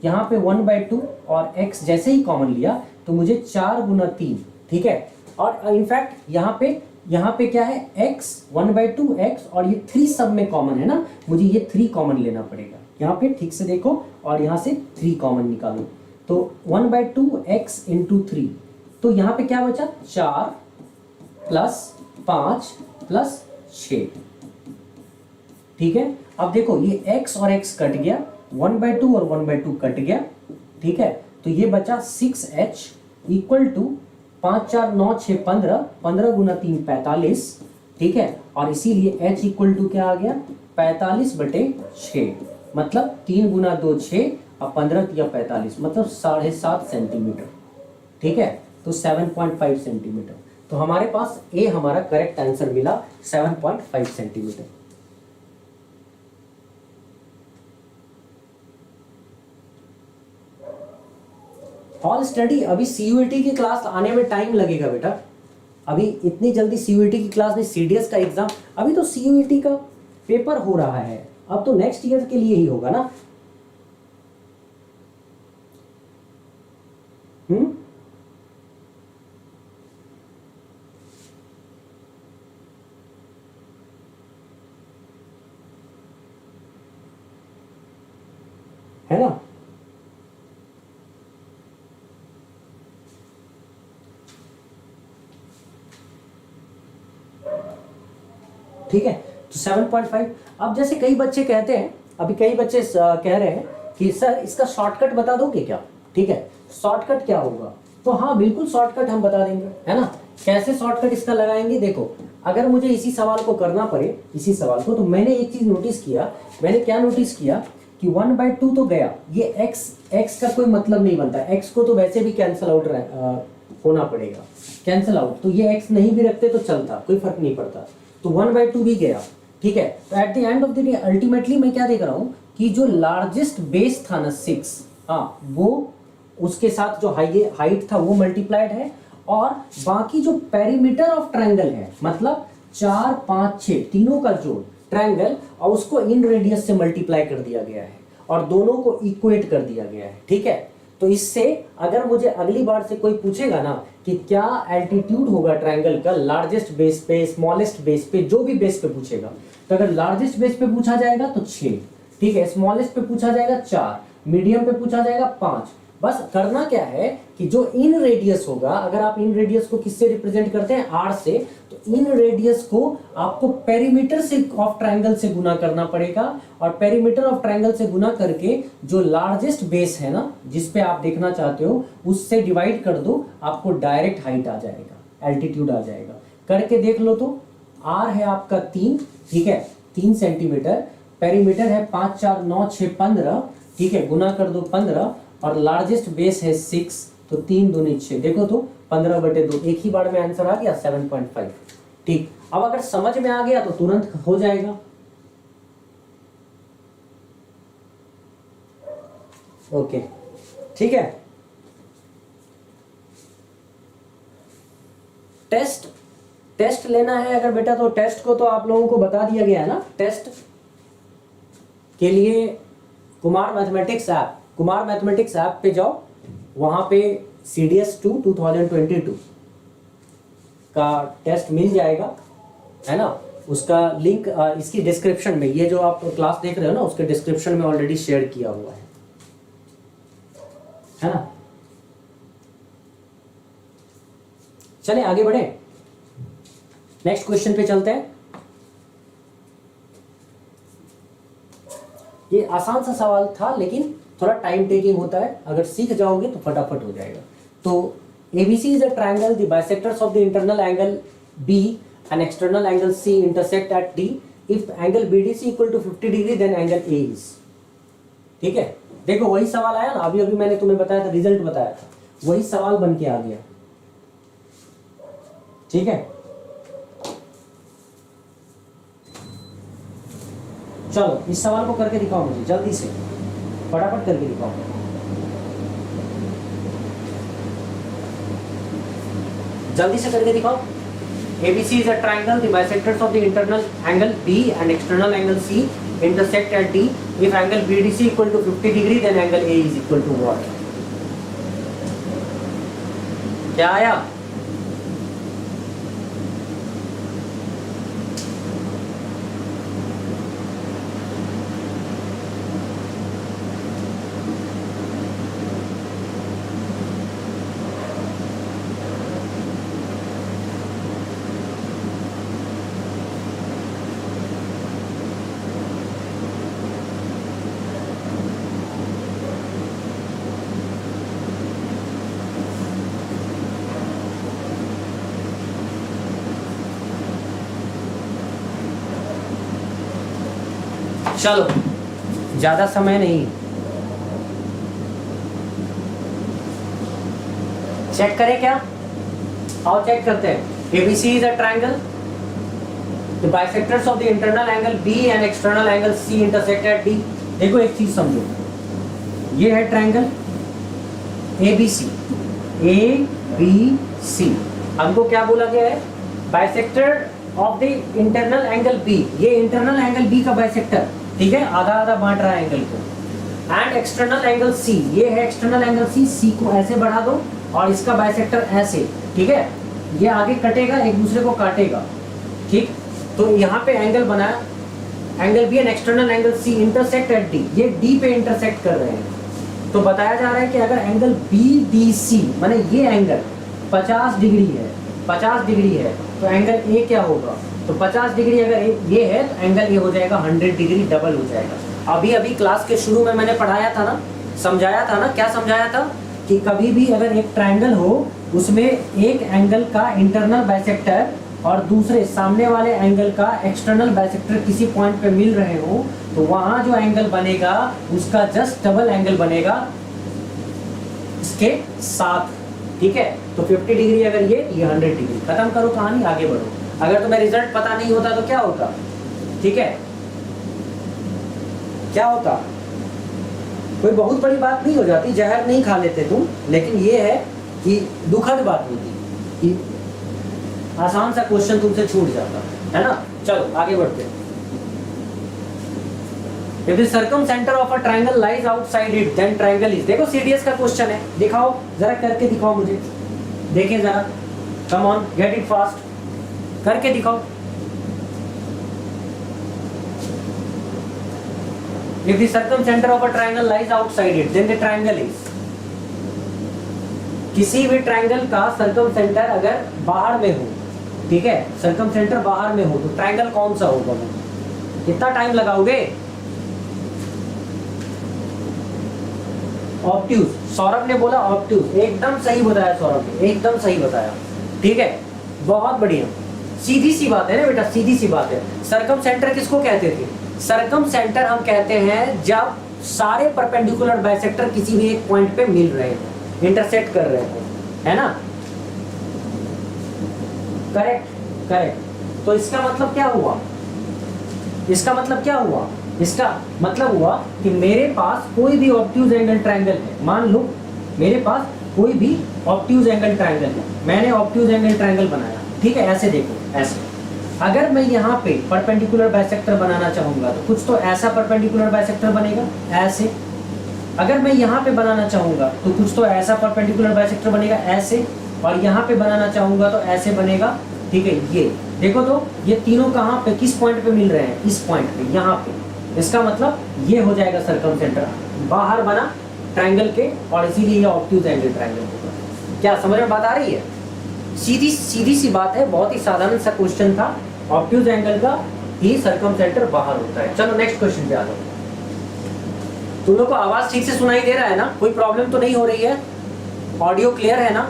यहाँ पे 1/2 और x जैसे ही कॉमन लिया तो मुझे 4 गुना 3, ठीक है। और इनफैक्ट यहाँ पे क्या है x 1/2 x और ये 3 सब में कॉमन है ना, मुझे ये 3 कॉमन लेना पड़ेगा। यहाँ पे ठीक से देखो और यहाँ से 3 कॉमन निकालो तो 1/2 x इंटू 3, तो यहाँ पे क्या बचा 4 प्लस 5 प्लस 6, ठीक है। अब देखो ये x और x कट गया, 1/2 और 1/2 कट गया, ठीक है। तो ये बचा 6h इक्वल टू 5 4 9 6 15, 15 गुना 3 45, ठीक है। और इसीलिए h इक्वल टू क्या आ गया 45/6, मतलब 3 गुना 2 6 और 15 या 45 मतलब 7.5 सेंटीमीटर, ठीक है। तो 7.5 सेंटीमीटर, तो हमारे पास ए हमारा करेक्ट आंसर मिला 7.5 सेंटीमीटर। हॉल स्टडी, अभी सीयूईटी की क्लास आने में टाइम लगेगा बेटा, अभी इतनी जल्दी सीयूईटी की क्लास नहीं, सीडीएस का एग्जाम, अभी तो सीयूईटी का पेपर हो रहा है, अब तो नेक्स्ट ईयर के लिए ही होगा ना। है ना, ठीक है। तो 7.5। अब जैसे कई बच्चे कहते हैं, अभी कई बच्चे कह रहे हैं कि सर इसका शॉर्टकट बता दोगे क्या, ठीक है। शॉर्टकट क्या होगा, तो हाँ बिल्कुल शॉर्टकट हम बता देंगे, है ना। कैसे शॉर्टकट इसका लगाएंगे, देखो अगर मुझे इसी सवाल को करना पड़े, इसी सवाल को, तो मैंने एक चीज नोटिस किया, मैंने क्या नोटिस किया कि 1/2 तो गया, ये x का कोई मतलब नहीं बनता, x को तो वैसे भी कैंसल आउट होना पड़ेगा, कैंसल आउट, तो ये x नहीं भी रखते तो चलता, कोई फर्क नहीं पड़ता, तो 1/2 भी गया, ठीक है। तो at the end of the day ultimately मैं क्या देख रहा हूं कि जो लार्जेस्ट बेस था ना 6, हाँ वो उसके साथ जो हाइट था वो मल्टीप्लाइड है, और बाकी जो पेरीमीटर ऑफ ट्रायंगल है, मतलब 4 5 6 तीनों का जोड़ ट्रायंगल, और उसको इन रेडियस से मल्टीप्लाई कर दिया गया है और दोनों को इक्वेट कर दिया गया है, ठीक है। तो इससे अगर मुझे अगली बार से कोई पूछेगा ना कि क्या एल्टीट्यूड होगा ट्रायंगल का लार्जेस्ट बेस पे, स्मॉलेस्ट बेस पे, जो भी बेस पे पूछेगा, तो अगर लार्जेस्ट बेस पे पूछा जाएगा तो 6, ठीक है, स्मॉलेस्ट पे पूछा जाएगा 4, मीडियम पे पूछा जाएगा 5। बस करना क्या है कि जो इन रेडियस होगा, अगर आप इन रेडियस को किससे रिप्रेजेंट करते हैं, आर से, तो इन रेडियस को आपको पेरीमीटर से ऑफ ट्रायंगल से गुना करना पड़ेगा, और पेरीमीटर ऑफ ट्रायंगल से गुना करके जो लार्जेस्ट बेस है ना जिस पे आप देखना चाहते हो उससे डिवाइड कर दो, आपको डायरेक्ट हाइट आ जाएगा, एल्टीट्यूड आ जाएगा। करके देख लो तो आर है आपका 3, ठीक है, 3 सेंटीमीटर, पेरीमीटर है 5 4 9 6 15, ठीक है, गुना कर दो 15, और लार्जेस्ट बेस है 6, तो 3 दूनी 6, देखो तो 15/2, एक ही बार में आंसर आ गया 7.5, ठीक। अब अगर समझ में आ गया तो तुरंत हो जाएगा, ओके, ठीक है। टेस्ट टेस्ट लेना है अगर बेटा, तो टेस्ट को तो आप लोगों को बता दिया गया है ना। टेस्ट के लिए कुमार मैथमेटिक्स ऐप पे जाओ, वहाँ पे CDS2 2022 का टेस्ट मिल जाएगा, है ना। उसका लिंक इसकी डिस्क्रिप्शन में, ये जो आप क्लास देख रहे हो ना, उसके डिस्क्रिप्शन में ऑलरेडी शेयर किया हुआ है ना। चले आगे बढ़े, नेक्स्ट क्वेश्चन पे चलते हैं। ये आसान सा सवाल था, लेकिन थोड़ा टाइम टेकिंग होता है, अगर सीख जाओगे तो फटाफट हो जाएगा। तो ABC is a triangle, the bisectors of the internal angle B and external angle C intersect at D. If angle BDC equal to 50 degree, then angle A is। ठीक है, देखो वही सवाल आया ना, अभी अभी मैंने तुम्हें बताया था, रिजल्ट बताया था, वही सवाल बन के आ गया। ठीक है, चलो इस सवाल को करके दिखाओ मुझे जल्दी से, फटाफट करके दिखाओ। जल्दी से करके दिखाओ। ABC is a triangle, the bisectors of the internal angle B and external angle C intersect at D. If angle BDC equal to 50 degree, then angle A is equal to what? क्या आया? चलो ज्यादा समय नहीं, चेक करें क्या? आओ चेक करते हैं। ABC is a triangle, the bisectors of the internal angle B and external angle C intersect at D। देखो एक चीज समझो, ये है ट्रायंगल ABC, ABC हमको क्या बोला गया है? Bisector of the internal angle B, ये इंटरनल एंगल B का बाइसेक्टर, ठीक है, आधा आधा बांट रहा है एंगल को। एंड एक्सटर्नल एंगल C, ये है एक्सटर्नल एंगल C को ऐसे बढ़ा दो और इसका बाइसेक्टर ऐसे, ठीक है, ये आगे कटेगा, एक दूसरे को काटेगा, ठीक। तो यहाँ पे एंगल बनाया, angle B and external angle C intersect at D, ये D पे इंटरसेक्ट कर रहे हैं। तो बताया जा रहा है कि अगर एंगल BDC माने ये एंगल 50 डिग्री है, 50 डिग्री है, तो एंगल A क्या होगा? तो 50 डिग्री अगर ये है तो एंगल ए हो जाएगा 100 डिग्री, डबल हो जाएगा। अभी अभी क्लास के शुरू में मैंने पढ़ाया था ना, समझाया था ना, क्या समझाया था कि कभी भी अगर एक ट्रायंगल हो, उसमें एक एंगल का इंटरनल बाइसेक्टर और दूसरे सामने वाले एंगल का एक्सटर्नल बाइसेक्टर किसी पॉइंट पे मिल रहे हो, तो वहां जो एंगल बनेगा उसका जस्ट डबल एंगल बनेगा इसके साथ, ठीक है। तो 50 डिग्री अगर ये 100 डिग्री। खत्म करो कहानी, आगे बढ़ो। अगर तुम्हें रिजल्ट पता नहीं होता तो क्या होता? ठीक है, क्या होता? कोई बहुत बड़ी बात नहीं हो जाती, जहर नहीं खा लेते तुम, लेकिन ये है कि दुखद बात होती कि आसान सा क्वेश्चन तुमसे छूट जाता है ना। चलो आगे बढ़ते हैं। If the circumcenter of a triangle lies outside it, then triangle is। देखो CDS का क्वेश्चन है, दिखाओ जरा, करके दिखाओ मुझे, देखें जरा, कम ऑन, गेट इट फास्ट, करके दिखाओ। If the circumcenter of a triangle lies outside it, then the triangle is। किसी भी ट्रायंगल का सर्कमसेंटर अगर बाहर में हो, ठीक है, सर्कमसेंटर बाहर में हो, तो ट्रायंगल कौन सा होगा? वो कितना टाइम लगाओगे? ऑब्ट्यूज, सौरभ ने बोला ऑब्ट्यूज, एकदम सही बताया सौरभ ने, एकदम सही बताया, ठीक है, बहुत बढ़िया। सीधी सी बात है ना बेटा, सीधी सी बात है। सर्कमसेंटर किसको कहते थे? सर्कमसेंटर हम कहते हैं जब सारे परपेंडिकुलर बाइसेक्टर किसी भी एक पॉइंट पे मिल रहे हो, इंटरसेक्ट कर रहे हो, है ना। Correct, correct. तो इसका मतलब क्या हुआ? इसका मतलब क्या हुआ? इसका मतलब हुआ कि मेरे पास कोई भी ऑब्ट्यूज एंगल ट्रायंगल है, मान लो मेरे पास कोई भी ऑब्ट्यूज एंगल ट्रायंगल है, मैंने ऑब्ट्यूज एंगल ट्रायंगल बनाया, ठीक है, ऐसे देखो, ऐसे अगर मैं यहाँ पे परपेंडिकुलर बाइसेक्टर बनाना चाहूंगा तो कुछ तो ऐसा परपेंडिकुलर बाइसेक्टर बनेगा, ऐसे। अगर मैं यहाँ पे बनाना चाहूंगा तो कुछ तो ऐसा परपेंडिकुलर बाइसेक्टर बनेगा, ऐसे। और यहाँ पे बनाना चाहूंगा तो ऐसे बनेगा, ठीक है। ये देखो तो ये तीनों कहाँ पे, किस पॉइंट पे मिल रहे हैं, इस पॉइंट पे, यहाँ पे। इसका मतलब ये हो जाएगा सर्कमसेंटर, बाहर बना ट्रायंगल के, और इसीलिए ये ऑब्ट्यूज एंगल ट्रायंगल होगा। क्या समझ में बात आ रही है? सीधी सीधी सी बात है, बहुत ही साधारण सा क्वेश्चन था। ऑब्ट्यूज एंगल का ही सर्कमसेंटर बाहर होता है। चलो नेक्स्ट क्वेश्चन पे आ जाओ। तुम लोग को आवाज ठीक से सुनाई दे रहा है ना? कोई प्रॉब्लम तो नहीं हो रही है? ऑडियो क्लियर है ना?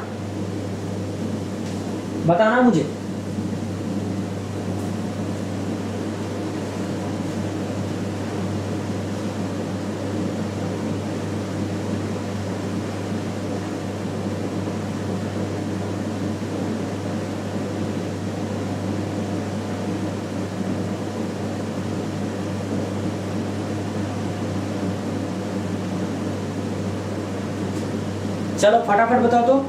बताना मुझे। चलो फटाफट बताओ तो।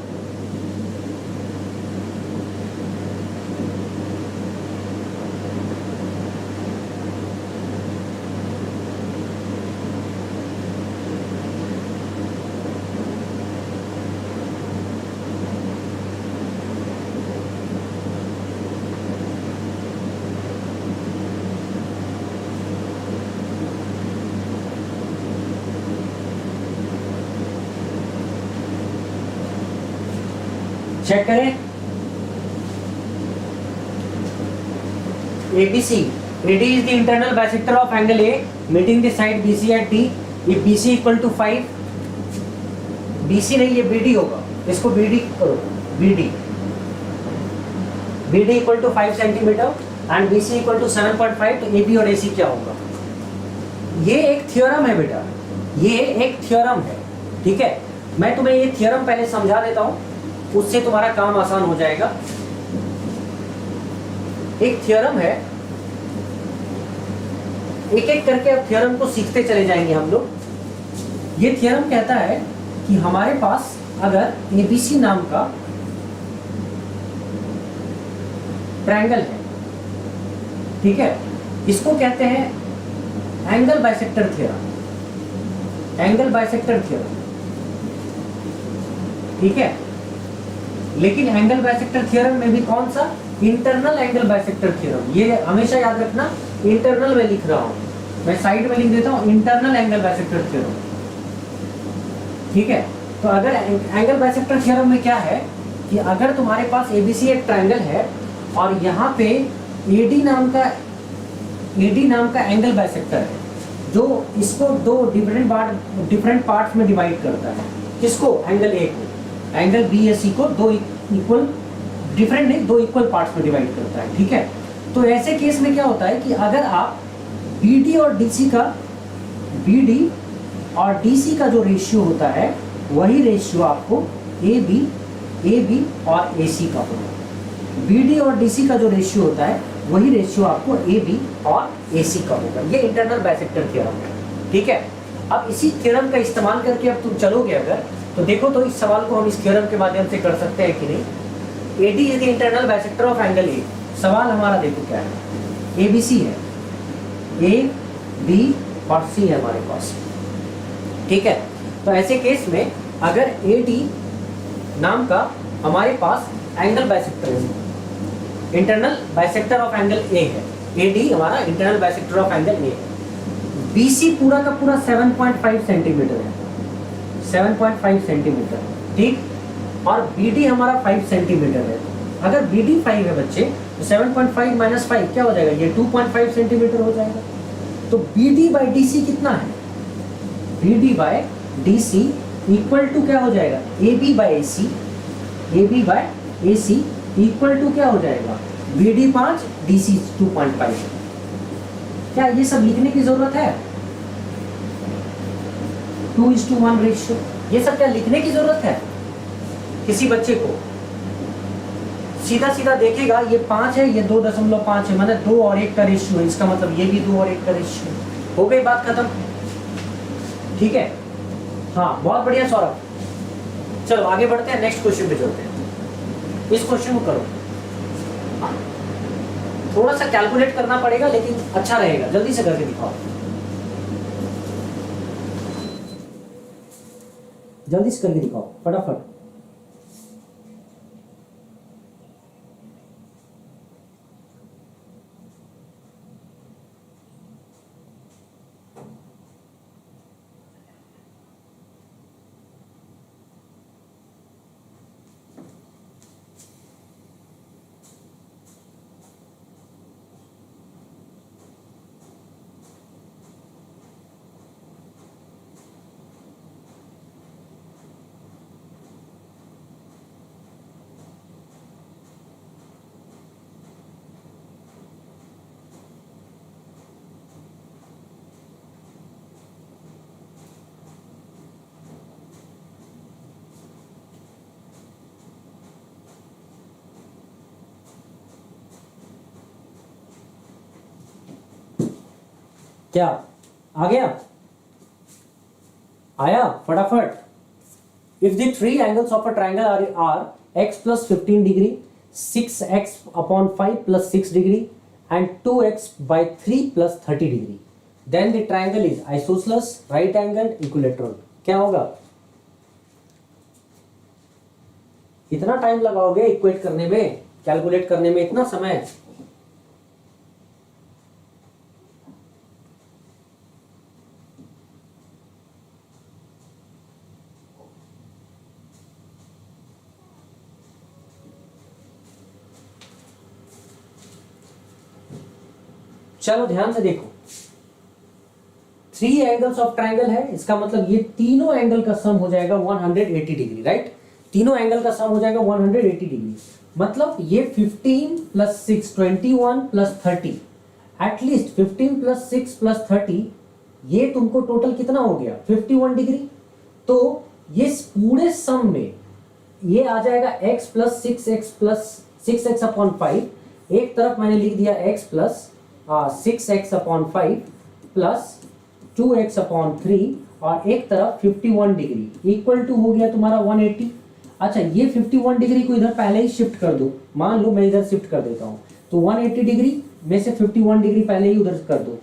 चेक करें। ABC, AD is the internal bisector of angle A meeting the side BC at D. If BC equal to 5, BC नहीं, ये BD होगा, इसको BD करो, BD equal to 5 centimetre and BC equal to 7.5, तो AB और AC क्या होगा? ये एक थ्योरम है बेटा, ये एक थ्योरम है, ठीक है। मैं तुम्हें ये थ्योरम पहले समझा देता हूँ, उससे तुम्हारा काम आसान हो जाएगा। एक थ्योरम है, एक एक करके अब थ्योरम को सीखते चले जाएंगे हम लोग। ये थ्योरम कहता है कि हमारे पास अगर ABC नाम का ट्रायंगल है, ठीक है, इसको कहते हैं angle bisector theorem, angle bisector theorem, ठीक है। लेकिन एंगल बाइसेक्टर थ्योरम में भी कौन सा? Internal angle bisector theorem. ये हमेशा याद रखना, इंटरनल में लिख रहा हूं मैं, साइड में लिख देता हूं इंटरनल एंगल बाइसेक्टर थ्योरम, ठीक है। तो अगर एंगल बाइसेक्टर थ्योरम में क्या है कि अगर तुम्हारे पास ABC एक ट्रायंगल है और यहाँ पे AD नाम का एंगल बाइसेक्टर है, जो इसको दो डिफरेंट पार्ट्स में डिवाइड करता है। किसको? एंगल A को, एंगल BAC को दो इक्वल पार्ट्स में डिवाइड करता है, ठीक है। तो ऐसे केस में क्या होता है कि अगर आप BD और DC का जो रेशियो होता है, वही रेशियो आपको AB और AC का होगा। BD और DC का जो रेशियो होता है, वही रेशियो आपको AB और AC का होगा। ये इंटरनल बाइसेक्टर थ्योरम है, ठीक है। अब इसी थ्योरम का इस्तेमाल करके अब तुम चलोगे अगर, तो देखो तो इस सवाल को हम इस थ्योरम के माध्यम से कर सकते हैं कि नहीं। AD is the internal bisector of angle A। सवाल हमारा देखो क्या है, ABC है, A, B और C है हमारे पास, ठीक है। तो ऐसे केस में अगर AD नाम का हमारे पास एंगल बाइसेक्टर है, internal bisector of angle A है, AD हमारा internal bisector of angle A है। BC पूरा का पूरा 7.5 सेंटीमीटर है, 7.5 सेंटीमीटर, ठीक। और BD हमारा 5 सेंटीमीटर है। अगर BD 5 है बच्चे, तो 7.5 माइनस 5 क्या हो जाएगा? ये 2.5 सेंटीमीटर हो जाएगा। तो BD बाई DC कितना है? BD by DC equal to क्या हो जाएगा? AB by AC, AB by AC equal to क्या हो जाएगा? BD 5, DC 2.5। क्या ये सब लिखने की जरूरत है? 2:1 रेशियो, ये सब क्या लिखने की जरूरत है किसी बच्चे को? सीधा सीधा देखेगा, ये 5 है, ये 2.5 है, मतलब 2 और 1 का रेशियो है, इसका मतलब ये भी 2 और 1 का रेशियो। हो गई बात खत्म, ठीक है। हाँ बहुत बढ़िया सौरभ। चलो आगे बढ़ते हैं, नेक्स्ट क्वेश्चन पे चलते हैं। इस क्वेश्चन को करो। हाँ, थोड़ा सा कैलकुलेट करना पड़ेगा लेकिन अच्छा रहेगा, जल्दी से करके दिखाओ, जल्दी से करके दिखाओ फटाफट। क्या आ गया, आया फटाफट। If the three angles of a triangle are x plus 15 degree, 6x upon 5 plus 6 degree and 2x by 3 plus 30 degree, then the triangle is isosceles, right angled, equilateral. क्या होगा? इतना टाइम लगाओगे इक्वेट करने में, कैलकुलेट करने में इतना समय? चलो ध्यान से देखो, थ्री एंगल्स ऑफ ट्राइंगल है, इसका मतलब ये तीनों एंगल का सम हो जाएगा 180 डिग्री, राइट? तीनों एंगल का सम हो जाएगा 180 डिग्री, मतलब ये 15 plus 6 21 plus 30, at least 15 plus 6 plus 30, ये तुमको टोटल कितना हो गया 51 डिग्री। तो ये पूरे सम में ये आ जाएगा x प्लस 6x अपॉन 5, एक तरफ मैंने लिख दिया x plus 6x upon 5 plus 2x upon 3 और एक तरफ 51 डिग्री इक्वल टू हो गया तुम्हारा 180। अच्छा, ये 51 डिग्री को इधर पहले ही शिफ्ट कर दो, मान लो मैं इधर शिफ्ट कर देता हूं, तो 180 डिग्री में से 51 डिग्री पहले ही उधर कर दो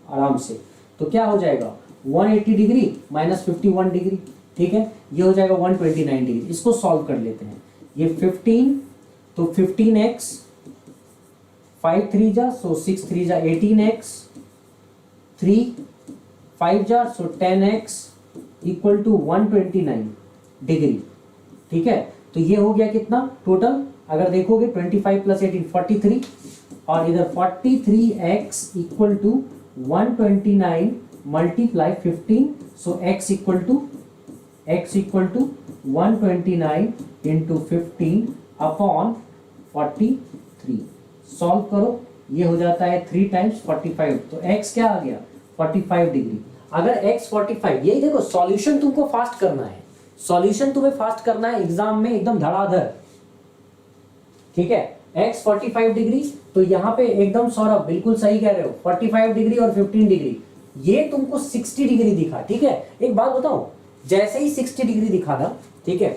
आराम से, तो क्या हो जाएगा 180 डिग्री माइनस 51 डिग्री, ठीक है, ये हो जाएगा 129 डिग्री। इसको सॉल्व कर लेते हैं, ये 15 तो 15x 5 3 जा सो 6 3 जा 18x 3 5 जा सो 10x इक्वल टू 129 डिग्री, ठीक है। तो ये हो गया कितना टोटल, अगर देखोगे 25 प्लस 18 43 और इधर 43x equal to 129 multiply 15, so x equal to 129 into 15 upon 43। Solve करो, ये हो जाता है 3 टाइम्स 45, तो x क्या आ गया 45 डिग्री। अगर x 45, यही देखो सॉल्यूशन तुमको फास्ट करना है, सॉल्यूशन तुम्हें फास्ट करना है एग्जाम में एकदम धड़ाधड़, ठीक है। x 45 डिग्री, तो यहाँ पे एकदम सौरभ बिल्कुल सही कह रहे हो, 45 डिग्री और 15 डिग्री, ये तुमको 60 डिग्री दिखा, ठीक है। एक बात बताओ, जैसे ही 60 डिग्री दिखा ना, ठीक है,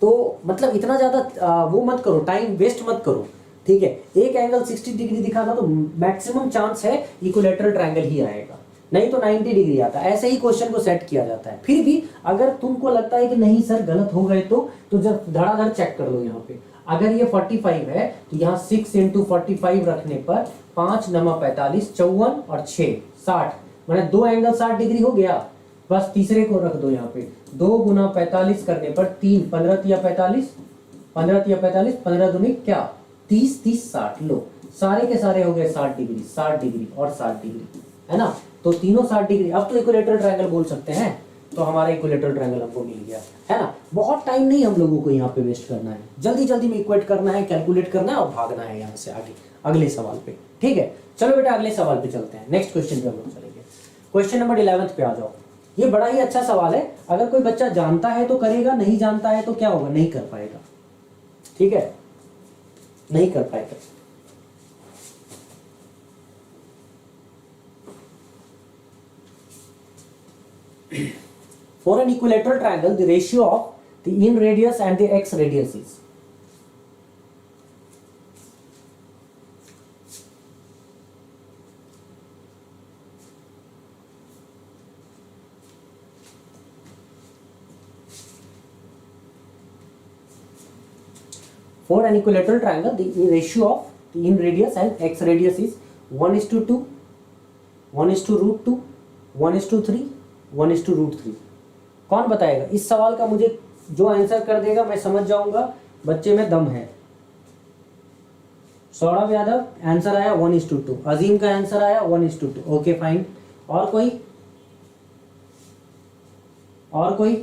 तो मतलब इतना ज्यादा वो मत करो, टाइम वेस्ट मत करो, ठीक है। एक एंगल 60 डिग्री दिखा ना तो मैक्सिमम चांस है इक्विलैटरल ट्रायंगल ही आएगा, नहीं तो 90 डिग्री आता है। ऐसे ही क्वेश्चन को सेट किया जाता है। फिर भी अगर तुमको लगता है कि नहीं सर गलत हो गए, तो जब धड़ाधड़ चेक कर लो यहाँ पे। अगर ये 45 है तो यहाँ 6 इंटू 45 रखने पर 5 नमा 45, 54 और 6 60, मैंने दो एंगल 60 डिग्री हो गया। बस तीसरे को रख दो यहाँ पे, 2 गुना 45 करने पर 3, 15 तिया 45, 15 तिया 45, 15 दूनी क्या 30, 30 60, लो सारे के सारे हो गए 60 डिग्री, 60 डिग्री और 60 डिग्री, है ना। तो तीनों 60 डिग्री, अब तो इक्विलैटरल ट्रायंगल बोल सकते हैं। तो हमारा इक्विलैटरल ट्रायंगल हमको मिल गया, है ना। बहुत टाइम नहीं हम लोगों को यहाँ पे वेस्ट करना है, जल्दी जल्दी में इक्वेट करना है, कैलकुलेट करना है और भागना है यहाँ से आगे अगले सवाल पे, ठीक है। चलो बेटा अगले सवाल पे चलते हैं, नेक्स्ट क्वेश्चन पे हम लोग चलेंगे। क्वेश्चन नंबर 11 पे आ जाओ। ये बड़ा ही अच्छा सवाल है, अगर कोई बच्चा जानता है तो करेगा, नहीं जानता है तो क्या होगा, नहीं कर पाएगा, ठीक है, नहीं कर पाएगा। For an equilateral triangle, the ratio of the in radius and the x radius is, For an equilateral triangle, the ratio of the in radius and x radius is 1:2, 1:√2, 1:3, 1:√3. कौन बताएगा इस सवाल का? मुझे जो आंसर कर देगा मैं समझ जाऊंगा बच्चे में दम है। सौरभ यादव आंसर आया 1:2, अजीम का आंसर आया 1:2। Okay fine. और कोई? और कोई?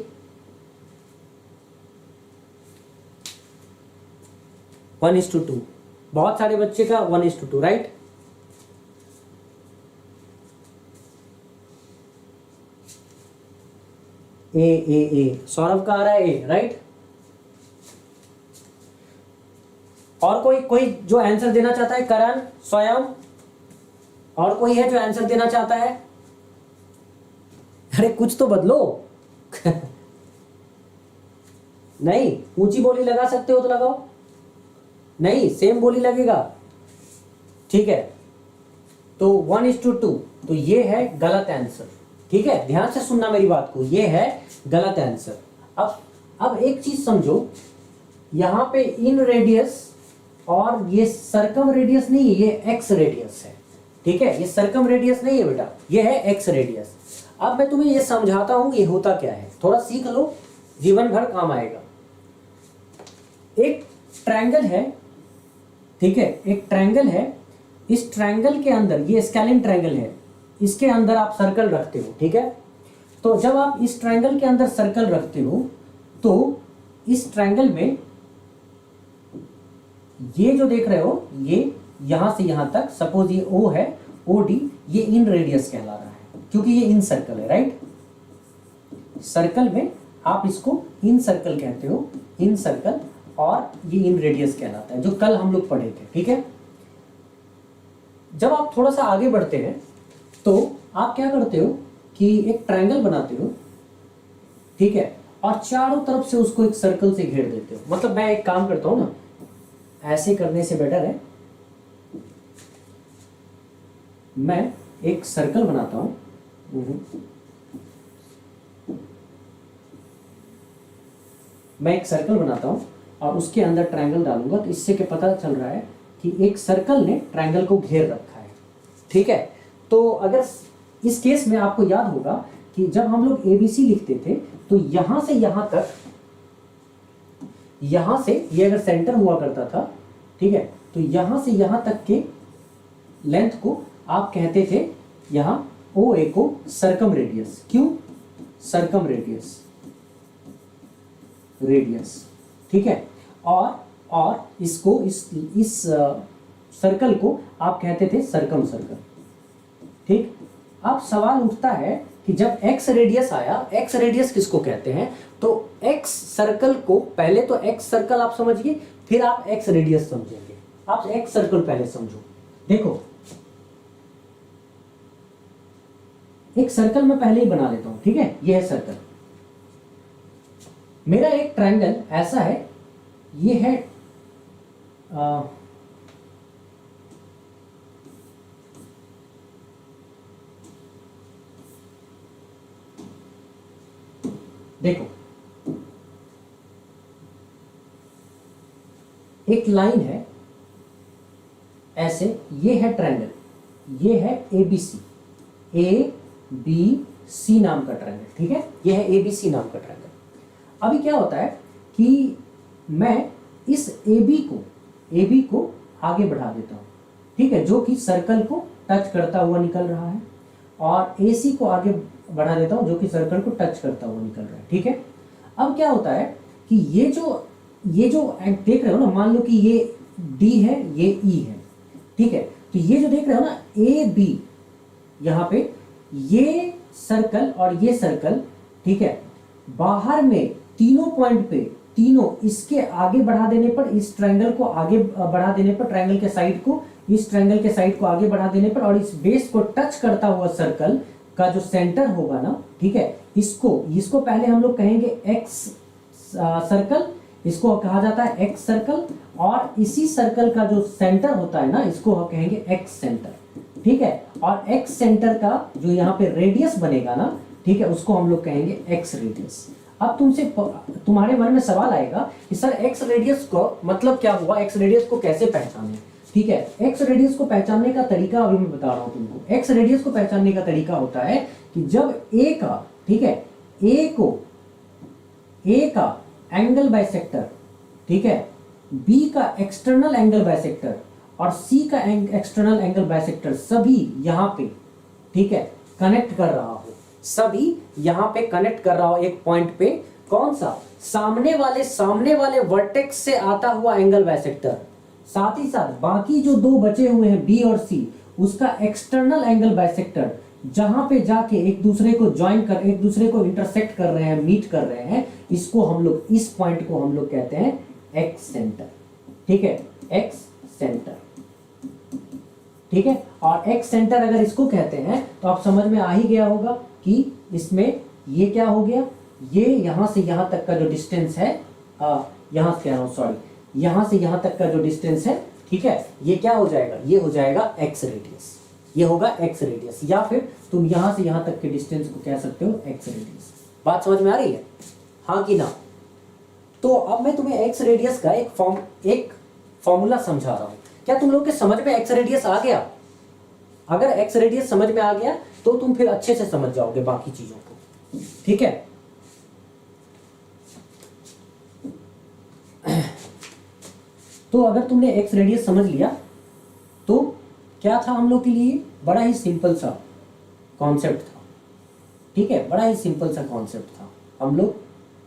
One is to two. बहुत सारे बच्चे का 1:2, राइट। ए सौरभ का आ रहा है ए, राइट। और कोई जो आंसर देना चाहता है? करण, स्वयं, और कोई है जो आंसर देना चाहता है? अरे कुछ तो बदलो। नहीं, ऊंची बोली लगा सकते हो तो लगाओ। नहीं, सेम बोली लगेगा, ठीक है। तो 1:2, तो ये है गलत आंसर, ठीक है। ध्यान से सुनना मेरी बात को, ये है गलत आंसर। अब एक चीज समझो, यहां पे इन रेडियस और ये सरकम रेडियस नहीं है, ये एक्स रेडियस है, ठीक है। ये सरकम रेडियस नहीं है बेटा, ये है एक्स रेडियस। अब मैं तुम्हें ये समझाता हूं ये होता क्या है, थोड़ा सीख लो, जीवन भर काम आएगा। एक ट्रायंगल है, ठीक है, एक ट्रायंगल है। इस ट्रायंगल के अंदर, ये स्केलिन ट्रायंगल है, इसके अंदर आप सर्कल रखते हो, ठीक है। तो जब आप इस ट्रायंगल के अंदर सर्कल रखते हो तो इस ट्रायंगल में ये जो देख रहे हो, ये यहां से यहां तक, सपोज ये ओ है, ओ डी, ये इन रेडियस कहला रहा है क्योंकि ये इन सर्कल है, राइट। सर्कल में आप इसको इन सर्कल कहते हो, इन सर्कल, और ये इन रेडियस कहलाता है, जो कल हम लोग पढ़े थे, ठीक है। जब आप थोड़ा सा आगे बढ़ते हैं तो आप क्या करते हो कि एक ट्रायंगल बनाते हो, ठीक है, और चारों तरफ से उसको एक सर्कल से घेर देते हो। मतलब मैं एक काम करता हूं ना, ऐसे करने से बेटर है, मैं एक सर्कल बनाता हूं, मैं एक सर्कल बनाता हूं और उसके अंदर ट्रायंगल डालूंगा, तो इससे क्या पता चल रहा है कि एक सर्कल ने ट्रायंगल को घेर रखा है, ठीक है। तो अगर इस केस में आपको याद होगा कि जब हम लोग ABC लिखते थे तो यहां से यहां तक, यहां से ये अगर सेंटर हुआ करता था, ठीक है, तो यहां से यहां तक के लेंथ को आप कहते थे यहां OA को सरकम रेडियस। क्यों? सरकम रेडियस, ठीक है। और इसको इस सर्कल को आप कहते थे सरकम सर्कल, ठीक। अब सवाल उठता है कि जब एक्स रेडियस आया, एक्स रेडियस किसको कहते हैं? तो एक्स सर्कल को, पहले तो एक्स सर्कल आप समझिए, फिर आप एक्स रेडियस समझेंगे। आप एक्स सर्कल पहले समझो। देखो, एक सर्कल मैं पहले ही बना लेता हूं, ठीक है। यह है सर्कल, मेरा एक ट्रायंगल ऐसा है, ये है देखो, एक लाइन है ऐसे, ये है ट्रायंगल, ये है ABC, ABC नाम का ट्रायंगल, ठीक है। ये है ABC नाम का ट्रायंगल। अभी क्या होता है कि मैं इस AB को आगे बढ़ा देता हूं, ठीक है, जो कि सर्कल को टच करता हुआ निकल रहा है, और AC को आगे बढ़ा देता हूं जो कि सर्कल को टच करता हुआ निकल रहा है, ठीक है। अब क्या होता है कि ये जो देख रहे हो ना, मान लो कि ये D है, ये E है, ठीक है। तो ये जो देख रहे हो ना AB, यहां पे ये सर्कल और ये सर्कल, ठीक है, बाहर में तीनों पॉइंट पे, तीनों इसके आगे बढ़ा देने पर, इस ट्रायंगल को आगे बढ़ा देने पर, ट्रायंगल के साइड को, इस ट्रायंगल के साइड को आगे बढ़ा देने पर, और इस बेस को टच करता हुआ सर्कल का जो सेंटर होगा ना, ठीक है, इसको पहले हम लोग कहेंगे एक्स सर्कल, इसको कहा जाता है एक्स सर्कल, और इसी सर्कल का जो सेंटर होता है ना, इसको हम कहेंगे एक्स सेंटर, ठीक है। और एक्स सेंटर का जो यहाँ पे रेडियस बनेगा ना, ठीक है, उसको हम लोग कहेंगे एक्स रेडियस। अब तुम्हारे मन में सवाल आएगा कि सर एक्स रेडियस को मतलब क्या हुआ, एक्स रेडियस को कैसे पहचाने। ठीक है, एक्स रेडियस को पहचानने का तरीका अभी मैं बता रहा हूं तुमको। एक्स रेडियस को पहचानने का तरीका होता है कि जब ए का, ठीक है, ए का एंगल बाइसेक्टर, ठीक है, बी का एक्सटर्नल एंगल बाइसेक्टर और सी का एक्सटर्नल एंगल बाइसेक्टर सभी यहां पे, ठीक है, कनेक्ट कर रहा हो, सभी यहां पे कनेक्ट कर रहा हो एक पॉइंट पे। कौन सा? सामने वाले वर्टेक्स से आता हुआ एंगल बाइसेक्टर, साथ ही साथ बाकी जो दो बचे हुए हैं बी और सी, उसका एक्सटर्नल एंगल बाइसेक्टर जहां पे जाके एक दूसरे को ज्वाइन कर, एक दूसरे को इंटरसेक्ट कर रहे हैं, मीट कर रहे हैं, इसको हम लोग, इस पॉइंट को हम लोग कहते हैं एक्स सेंटर। ठीक है, एक्स सेंटर। ठीक है, और एक्स सेंटर अगर इसको कहते हैं तो आप समझ में आ ही गया होगा कि इसमें ये क्या हो गया, ये यहां से यहां तक का जो डिस्टेंस है, यहां से कह रहा हूं सॉरी, यहां से यहां तक का जो डिस्टेंस है, ठीक है, ये क्या हो जाएगा, ये हो जाएगा एक्स रेडियस, ये होगा एक्स रेडियस। या फिर तुम यहां से यहां तक के डिस्टेंस को कह सकते हो एक्स रेडियस। बात समझ में आ रही है, हाँ कि ना? तो अब मैं तुम्हें एक्स रेडियस का एक फॉर्मूला समझा रहा हूं। क्या तुम लोग के समझ में एक्स रेडियस आ गया? अगर एक्स रेडियस समझ में आ गया तो तुम फिर अच्छे से समझ जाओगे बाकी चीजों को। ठीक है, तो अगर तुमने एक्स रेडियस समझ लिया तो क्या था हम लोग के लिए, बड़ा ही सिंपल सा कॉन्सेप्ट था। ठीक है, बड़ा ही सिंपल सा कॉन्सेप्ट था। हम लोग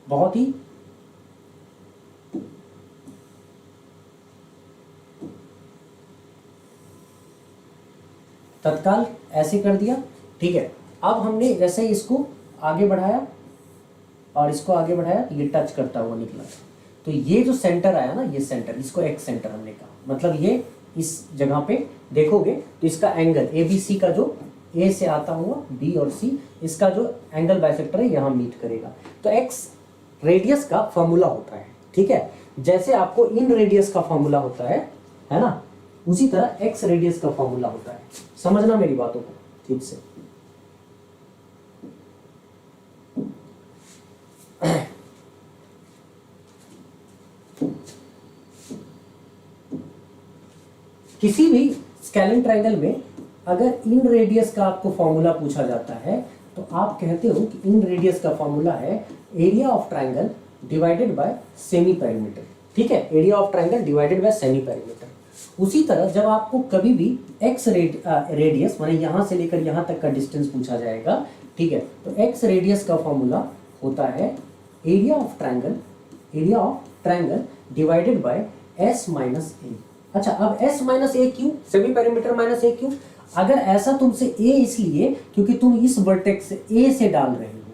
बहुत ही तत्काल ऐसे कर दिया। ठीक है, अब हमने जैसे ही इसको आगे बढ़ाया और इसको आगे बढ़ाया तो ये टच करता हुआ निकला। तो ये जो सेंटर आया ना, ये सेंटर, इसको एक्स सेंटर हमने कहा। मतलब ये इस जगह पे देखोगे तो इसका एंगल ए बी सी का जो ए से आता हुआ बी और सी, इसका जो एंगल बाइसेक्टर है यहाँ मीट करेगा। तो एक्स रेडियस का फॉर्मूला होता है। ठीक है, जैसे आपको इन रेडियस का फॉर्मूला होता है ना, उसी तरह एक्स रेडियस का फॉर्मूला होता है। समझना मेरी बातों को ठीक से। किसी भी स्केलिन ट्रायंगल में अगर इन रेडियस का आपको फॉर्मूला पूछा जाता है तो आप कहते हो कि इन रेडियस का फॉर्मूला है area of triangle divided bye semi perimeter. ठीक है, area of triangle divided bye semi perimeter. उसी तरह जब आपको कभी भी एक्स रेडियस माने यहां से लेकर यहां तक का डिस्टेंस पूछा जाएगा, ठीक है, तो एक्स रेडियस का फॉर्मूला होता है area of triangle divided by S minus A. अच्छा, अब s माइनस ए क्यों, सेमी पेरीमीटर माइनस ए क्यों? अगर ऐसा तुमसे a इसलिए क्योंकि तुम इस वर्टेक्स से a से डाल रहे हो।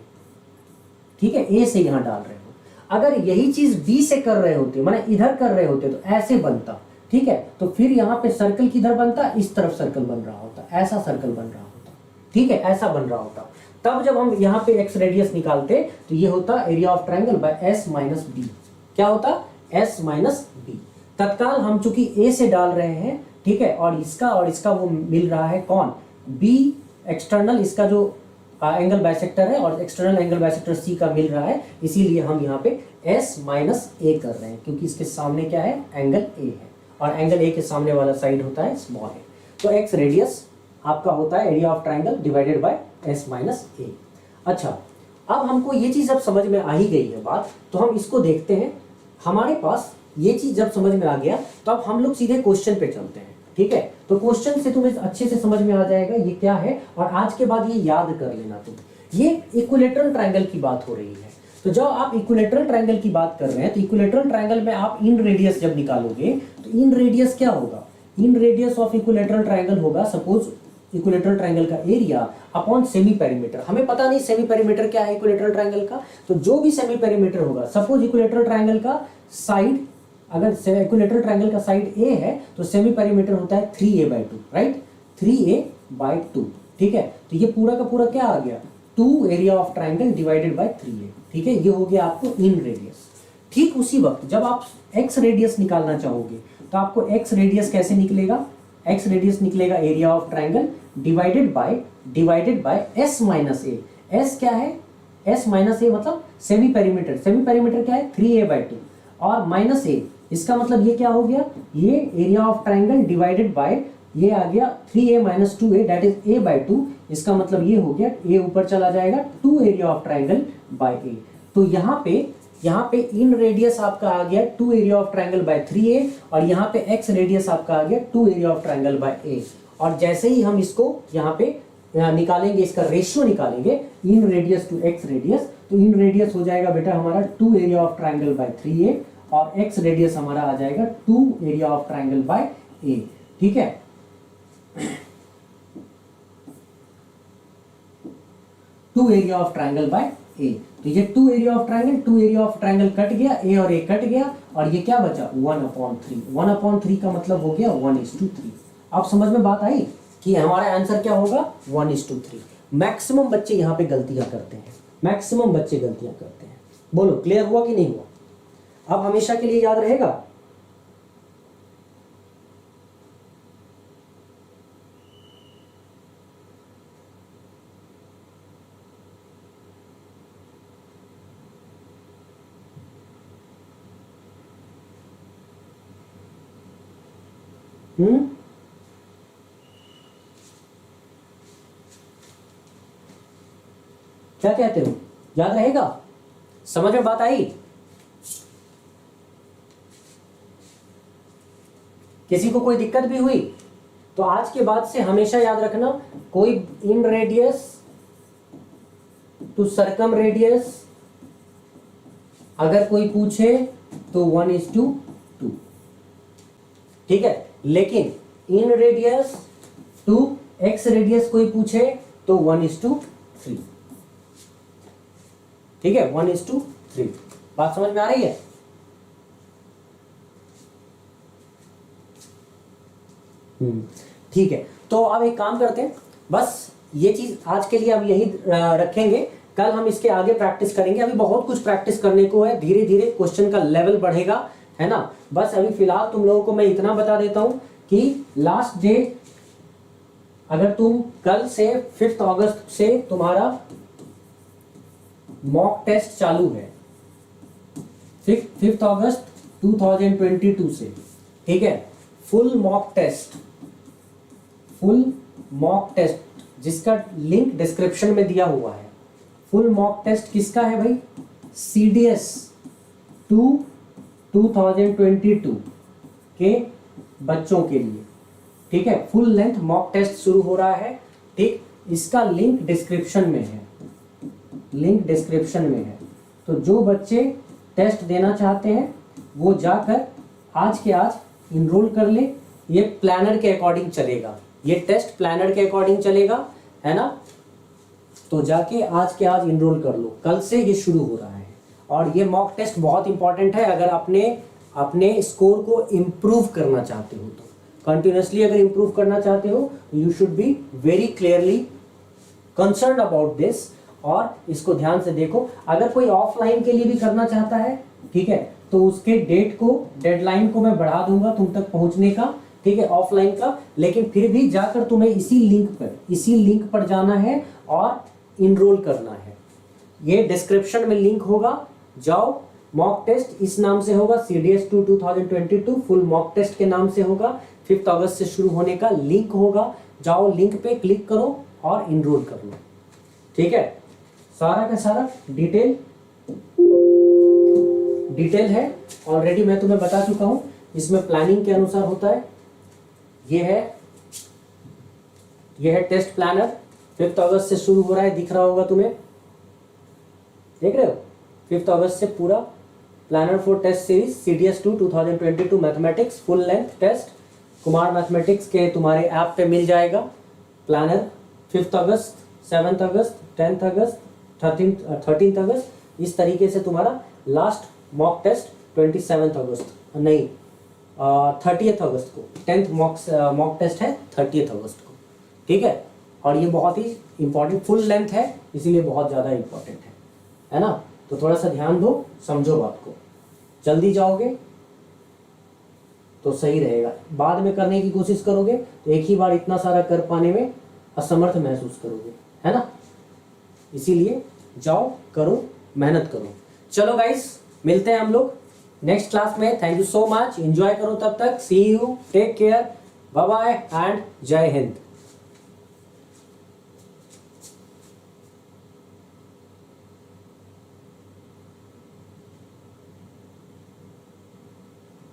ठीक है, a से यहां डाल रहे हो। अगर यही चीज b से कर रहे होते, माने इधर कर रहे होते, तो ऐसे बनता। ठीक है, तो फिर यहाँ पे सर्कल किधर बनता, इस तरफ सर्कल बन रहा होता, ऐसा सर्कल बन रहा होता। ठीक है, ऐसा बन रहा होता। तब जब हम यहाँ पे एक्स रेडियस निकालते तो ये होता area of triangle by S minus B. क्या होता, एस माइनस बी। तत्काल हम चूंकि ए से डाल रहे हैं, ठीक है, और इसका वो मिल रहा है कौन, बी एक्सटर्नल, इसका जो एंगल बाइसेक्टर है और एक्सटर्नल एंगल बाइसेक्टर सी का मिल रहा है, इसीलिए हम यहाँ पे एस माइनस ए कर रहे हैं क्योंकि इसके सामने क्या है, एंगल ए है और एंगल ए के सामने वाला साइड होता है स्मॉल ए। तो एक्स रेडियस आपका होता है area of triangle divided by S minus A. अच्छा, अब हमको ये चीज अब समझ में आ ही गई है बात, तो हम इसको देखते हैं। हमारे पास ये चीज जब समझ में आ गया तो अब हम लोग सीधे क्वेश्चन पे चलते हैं। ठीक है, तो क्वेश्चन से तुम्हें अच्छे से समझ में आ जाएगा ये क्या है, और आज के बाद ये याद कर लेना तुम। ये इक्विलेटरल ट्रायंगल की बात हो रही है। तो जब आप इक्विलेटरल ट्रायंगल की बात कर रहे हैं तो इक्विलेटरल ट्रायंगल में आप इन रेडियस जब निकालोगे तो इन रेडियस क्या होगा, इन रेडियस ऑफ इक्विलेटरल ट्रायंगल होगा सपोज इक्विलेटरल ट्रायंगल का एरिया अपॉन सेमी पेरीमीटर। हमें पता नहीं सेमी पेरीमीटर क्या है इक्विलेटरल ट्रायंगल का, तो जो भी सेमी पेरीमीटर होगा, सपोज इक्विलेटरल ट्रायंगल का साइड, अगर इक्विलेटरल ट्रायंगल का साइड ए है तो सेमी पेरीमीटर होता है 3a/2, राइट, 3a/2। ठीक है, तो ये पूरा का पूरा क्या आ गया, 2 area of triangle divided bye 3a। ठीक है, ये हो गया आपको इन रेडियस। ठीक उसी वक्त जब आप एक्स रेडियस निकालना चाहोगे तो आपको एक्स रेडियस कैसे निकलेगा, एक्स रेडियस निकलेगा area of triangle divided by S minus A. S क्या है, एस माइनस ए मतलब सेमी पेरीमीटर, सेमी पेरीमीटर क्या है 3a/2 और माइनस ए, इसका मतलब ये क्या हो गया, ये area of triangle divided by ये आ गया 3a minus 2a that is a/2, इसका मतलब ये हो गया a ऊपर चला जाएगा 2 area of triangle by a। तो यहाँ पे इन रेडियस आपका आ गया 2 area of triangle bye 3a और यहाँ पे x रेडियस आपका आ गया 2 area of triangle by a। और जैसे ही हम इसको यहाँ पे निकालेंगे, इसका रेशियो निकालेंगे in radius to x radius, तो इन रेडियस हो जाएगा बेटा हमारा 2 area of triangle bye 3a और x रेडियस हमारा आ जाएगा 2 area of triangle by a। ठीक है, two area of triangle by A. तो ये 2 एरिया ऑफ ट्राइंगल कट गया, ए और ए कट गया और ये क्या बचा 1/3। 1/3 का मतलब हो गया 1:3। आप समझ में बात आई कि हमारा आंसर क्या होगा 1:3। मैक्सिमम बच्चे यहाँ पे गलतियां करते हैं, मैक्सिमम बच्चे गलतियां करते हैं। बोलो क्लियर हुआ कि नहीं हुआ? अब हमेशा के लिए याद रहेगा। क्या कहते हो, याद रहेगा? समझ में बात आई? किसी को कोई दिक्कत भी हुई तो आज के बाद से हमेशा याद रखना, कोई in radius to circum radius अगर कोई पूछे तो 1:2। ठीक है, लेकिन in radius to ex radius कोई पूछे तो 1:3। ठीक है, 1:3। बात समझ में आ रही है? ठीक है, तो अब एक काम करते हैं, बस ये चीज आज के लिए अब यही रखेंगे, कल हम इसके आगे प्रैक्टिस करेंगे। अभी बहुत कुछ प्रैक्टिस करने को है, धीरे धीरे क्वेश्चन का लेवल बढ़ेगा, है ना। बस अभी फिलहाल तुम लोगों को मैं इतना बता देता हूं कि लास्ट डे, अगर तुम कल से 5 अगस्त से तुम्हारा मॉक टेस्ट चालू है, 5 अगस्त 2022 से, ठीक है। फुल मॉक टेस्ट जिसका लिंक डिस्क्रिप्शन में दिया हुआ है। फुल मॉक टेस्ट किसका है भाई? CDS 2022 के बच्चों के लिए, ठीक है। फुल लेंथ मॉक टेस्ट शुरू हो रहा है, ठीक। इसका लिंक डिस्क्रिप्शन में है, लिंक डिस्क्रिप्शन में है। तो जो बच्चे टेस्ट देना चाहते हैं वो जाकर आज के आज इनरोल कर ले। ये प्लानर के अकॉर्डिंग चलेगा, ये टेस्ट प्लानर के अकॉर्डिंग चलेगा, है ना। तो जाके आज के आज इनरोल कर लो, कल से ये शुरू हो रहा है। और ये मॉक टेस्ट बहुत इंपॉर्टेंट है अगर अपने स्कोर को इम्प्रूव करना चाहते हो तो। कंटिन्यूसली अगर इम्प्रूव करना चाहते हो, you should be very clearly concern about this. और इसको ध्यान से देखो, अगर कोई ऑफलाइन के लिए भी करना चाहता है, ठीक है, तो उसके डेडलाइन को मैं बढ़ा दूंगा तुम तक पहुंचने का, ठीक है, ऑफलाइन का। लेकिन फिर भी जाकर तुम्हें इसी लिंक पर जाना है और इनरोल करना है। ये डिस्क्रिप्शन में लिंक होगा, जाओ। मॉक टेस्ट इस नाम से होगा, CDS 2022 फुल मॉक टेस्ट के नाम से होगा। 5 अगस्त से शुरू होने का लिंक होगा, जाओ लिंक पे क्लिक करो और इनरोल कर लो, ठीक है। सारा का सारा डिटेल है, ऑलरेडी मैं तुम्हें बता चुका हूं। इसमें प्लानिंग के अनुसार होता है। ये है टेस्ट प्लानर, 5 अगस्त से शुरू हो रहा है, दिख रहा होगा तुम्हें, देख रहे हो। 5 अगस्त से पूरा planner for test series CDS 2022 mathematics full length test Kumar mathematics के तुम्हारे ऐप पे मिल जाएगा। प्लानर 5 अगस्त, 7 अगस्त, 10 अगस्त, 13 अगस्त, इस तरीके से तुम्हारा लास्ट मॉक टेस्ट 27 अगस्त नहीं 30 अगस्त को, 10th मॉक टेस्ट है 30 अगस्त को, ठीक है। और ये बहुत ही इंपॉर्टेंट फुल लेंथ है, इसीलिए बहुत ज़्यादा इंपॉर्टेंट है ना। तो थोड़ा सा ध्यान दो, समझो बात को। जल्दी जाओगे तो सही रहेगा, बाद में करने की कोशिश करोगे तो एक ही बार इतना सारा कर पाने में असमर्थ महसूस करोगे, है ना। इसीलिए जाओ करो, मेहनत करो। चलो गाइस, मिलते हैं हम लोग नेक्स्ट क्लास में। Thank you so much, enjoy करो तब तक। See you, take care, bye bye and जय हिंद।